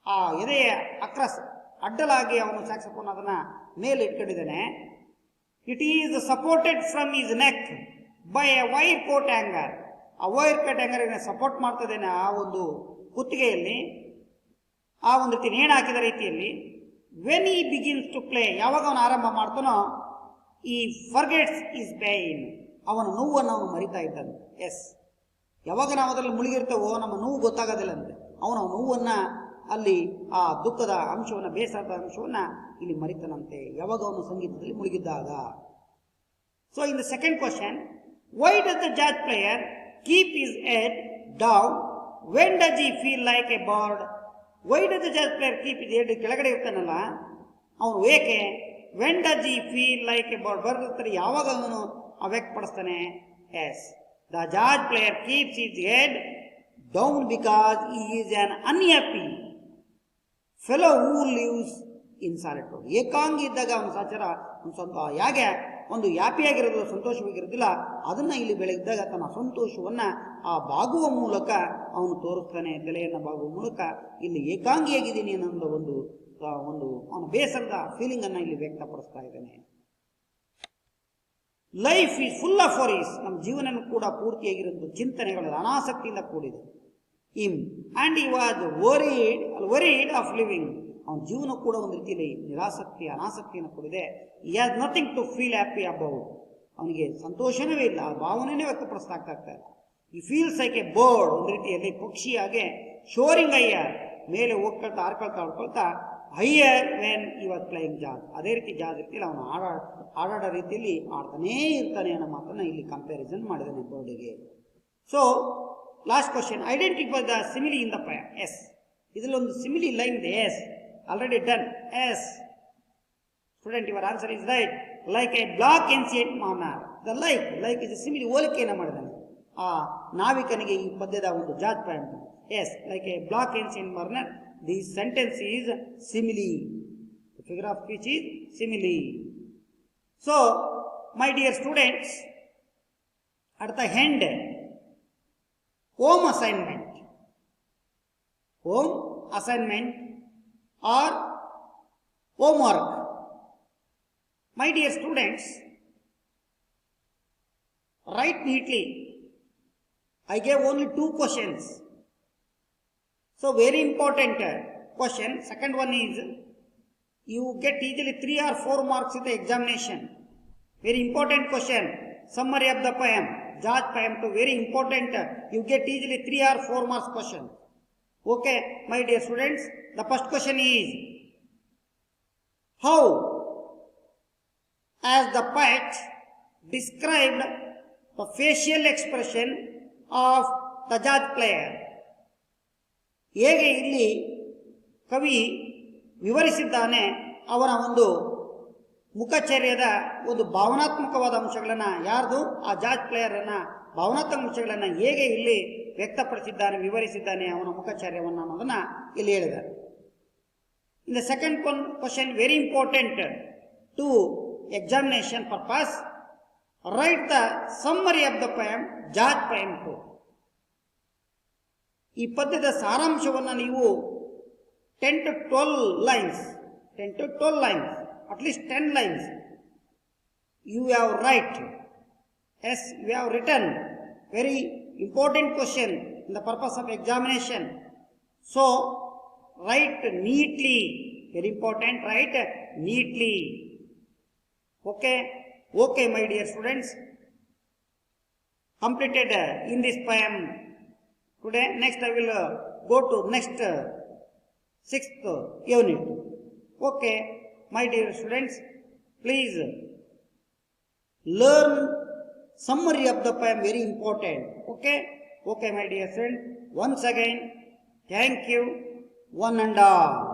ಆ ಎದೆಯ across ಅಡ್ಡಲಾಗಿ ಅವನು saxophone ಅದನ್ನ ಮೇಲೆ ಇಟ್ಕೊಂಡಿದ್ದಾನೆ. It is supported from his neck by a wire coat hanger. ಆ ವೈರ್ ಕಟ್ ಹ್ಯಾಂಗರ್ ಸಪೋರ್ಟ್ ಮಾಡ್ತದೇನೆ ಆ ಒಂದು ಕುತ್ತಿಗೆಯಲ್ಲಿ, ಆ ಒಂದು ರೀತಿ ನೇಣು ಹಾಕಿದ ರೀತಿಯಲ್ಲಿ. When he begins to play, ಯಾವಾಗ ಅವನು ಆರಂಭ ಮಾಡ್ತಾನೋ, ಈ ಫರ್ಗೆಟ್ಸ್ ಇಸ್ ಪೇನ್, ಅವನ ನೋವನ್ನು ಅವನು ಮರಿತಾ ಇದ್ದಾನೆ. ಎಸ್, ಯಾವಾಗ ನಾವು ಅದರಲ್ಲಿ ಮುಳುಗಿರ್ತೇವೋ ನಮ್ಮ ನೋವು ಗೊತ್ತಾಗೋದಿಲ್ಲ ಅಂತೆ. ಅವನ ನೋವನ್ನು ಅಲ್ಲಿ ಆ ದುಃಖದ ಅಂಶವನ್ನು, ಬೇಸರದ ಅಂಶವನ್ನು ಇಲ್ಲಿ ಮರಿತಾನಂತೆ ಯಾವಾಗ ಅವನು ಸಂಗೀತದಲ್ಲಿ ಮುಳುಗಿದ್ದಾಗ. So in the second question, why does the jazz player keep his head down when does he feel like a bird? Why does the jazz player keep his head ಕೆಳಗಡೆ ಇರ್ತಾನಲ್ಲ ಅವನು ಏಕೆ? when does he feel like a bird? ಬರ್ತಾರೆ ಯಾವಾಗ ಅವನು ವ್ಯಕ್ತಪಡಿಸ್ತಾನೆ? Yes, the jazz player keeps his head down because he is an unhappy fellow who lives in solitude. ಏಕಾಂಗಿ ಇದ್ದಾಗ ಅವನು ಸಹಚರ ಹೇಗೆ ಒಂದು ಹ್ಯಾಪಿಯಾಗಿರೋದು, ಸಂತೋಷವಾಗಿರೋದಿಲ್ಲ, ಅದನ್ನು ಇಲ್ಲಿ ಬೆಳಗಿದ್ದಾಗ ತನ್ನ ಸಂತೋಷವನ್ನು ಆ ಬಾಗುವ ಮೂಲಕ ಅವನು ತೋರಿಸ್ತಾನೆ. ತಲೆಯನ್ನು ಬಾಗುವ ಮೂಲಕ ಇಲ್ಲಿ ಏಕಾಂಗಿಯಾಗಿದ್ದೀನಿ ಅನ್ನೋ ಒಂದು ಅವನ ಬೇಸರದ ಫೀಲಿಂಗನ್ನು ಇಲ್ಲಿ ವ್ಯಕ್ತಪಡಿಸ್ತಾ ಇದ್ದಾನೆ. Life is full of worries, ನಮ್ಮ ಜೀವನ ಕೂಡ ಪೂರ್ತಿಯಾಗಿರೋದು ಚಿಂತನೆಗಳ ಅನಾಸಕ್ತಿಯಿಂದ ಕೂಡಿದೆ. And he was worried of living, ಅವನ ಜೀವನ ಕೂಡ ಒಂದು ರೀತಿಯಲ್ಲಿ ನಿರಾಸಕ್ತಿ ಅನಾಸಕ್ತಿಯನ್ನು ಕೂಡಿದೆ. He has nothing to feel happy about, ಅವನಿಗೆ ಸಂತೋಷವೇ ಇಲ್ಲ, ಆ ಭಾವನೆಯೇ ವ್ಯಕ್ತಪಡಿಸ್ತಾ ಇಲ್ಲ. ಈ ಫೀಲ್ಸ್ ಲೈಕ್ ಎ ಬರ್ಡ್, ಒಂದು ರೀತಿಯಲ್ಲಿ ಪಕ್ಷಿಯಾಗೆ ಶೋರಿಂಗ್ ಹೈಯರ್, ಮೇಲೆ ಹೋಗ್ಕೊಳ್ತಾ ಆಡ್ಕೊಳ್ತಾ higher when he was playing jazz, ಅದೇ ರೀತಿ ಜಾಜ್ ರೀತಿಯಲ್ಲಿ ಅವನು ಆಡಾಡೋ ರೀತಿಯಲ್ಲಿ ಆಡ್ತಾನೇ ಇರ್ತಾನೆ ಅನ್ನೋ ಮಾತನ್ನು ಇಲ್ಲಿ ಕಂಪ್ಯಾರಿಸನ್ ಮಾಡಿದ್ದಾನೆ ಬರ್ಡಿಗೆ. So last question, identify the simile in the poem. Yes, ಇದರಲ್ಲಿ ಒಂದು ಸಿಮಿಲಿ ಲೈನ್ ಇದೆ. Yes, already done. Yes, student, your answer is right. Like a black ancient mariner, the like is a simile, ಹೋಲಿಕೆಯನ್ನು ಮಾಡಿದ್ದಾನೆ ಆ ನಾವಿಕನಿಗೆ ಈ ಪದ್ಯದ ಒಂದು jazz point. Yes, like a black ancient mariner, this sentence is simile, the figure of speech is simile. So my dear students, at the end, home assignment or homework. My dear students, write neatly. I gave only 2 questions. So very important question. Second one is, you get easily 3 or 4 marks in the examination. Very important question. Summary of the poem, Jazz poem, to very important. You get easily 3 or 4 marks question. Okay, my dear students, the first question is, how as the poet described the facial expression of the jazz player? ಹೇಗೆ ಇಲ್ಲಿ ಕವಿ ವಿವರಿಸಿದ್ದಾನೆ ಅವನ ಒಂದು ಮುಖಚರ್ಯದ ಒಂದು ಭಾವನಾತ್ಮಕವಾದ ಅಂಶಗಳನ್ನು, ಯಾರ್ದು ಆ jazz ಪ್ಲೇಯರನ್ನು ಭಾವನಾತ್ಮಕ ಅಂಶಗಳನ್ನು ಹೇಗೆ ಇಲ್ಲಿ ವ್ಯಕ್ತಪಡಿಸಿದ್ದಾನೆ, ವಿವರಿಸಿದ್ದಾನೆ ಅವನ ಮುಖಚರ್ಯವನ್ನು ಅನ್ನೋದನ್ನು ಇಲ್ಲಿ ಹೇಳಿದ್ದಾರೆ. In the second question, very important to examination purpose, write the summary of the poem, Jazz poem 2. ಈ ಪದ್ಯದ ಸಾರಾಂಶವನ್ನು ನೀವು 10 to 12 lines, at least 10 lines, you have write. Yes, you have written. Very important question in the purpose of examination. So write neatly, very important, write neatly. Okay, my dear students, completed in this poem today. Next I will go to next 6th unit. Okay, my dear students, please learn summary of the poem, very important. Okay, my dear friend, once again, thank you, one and all.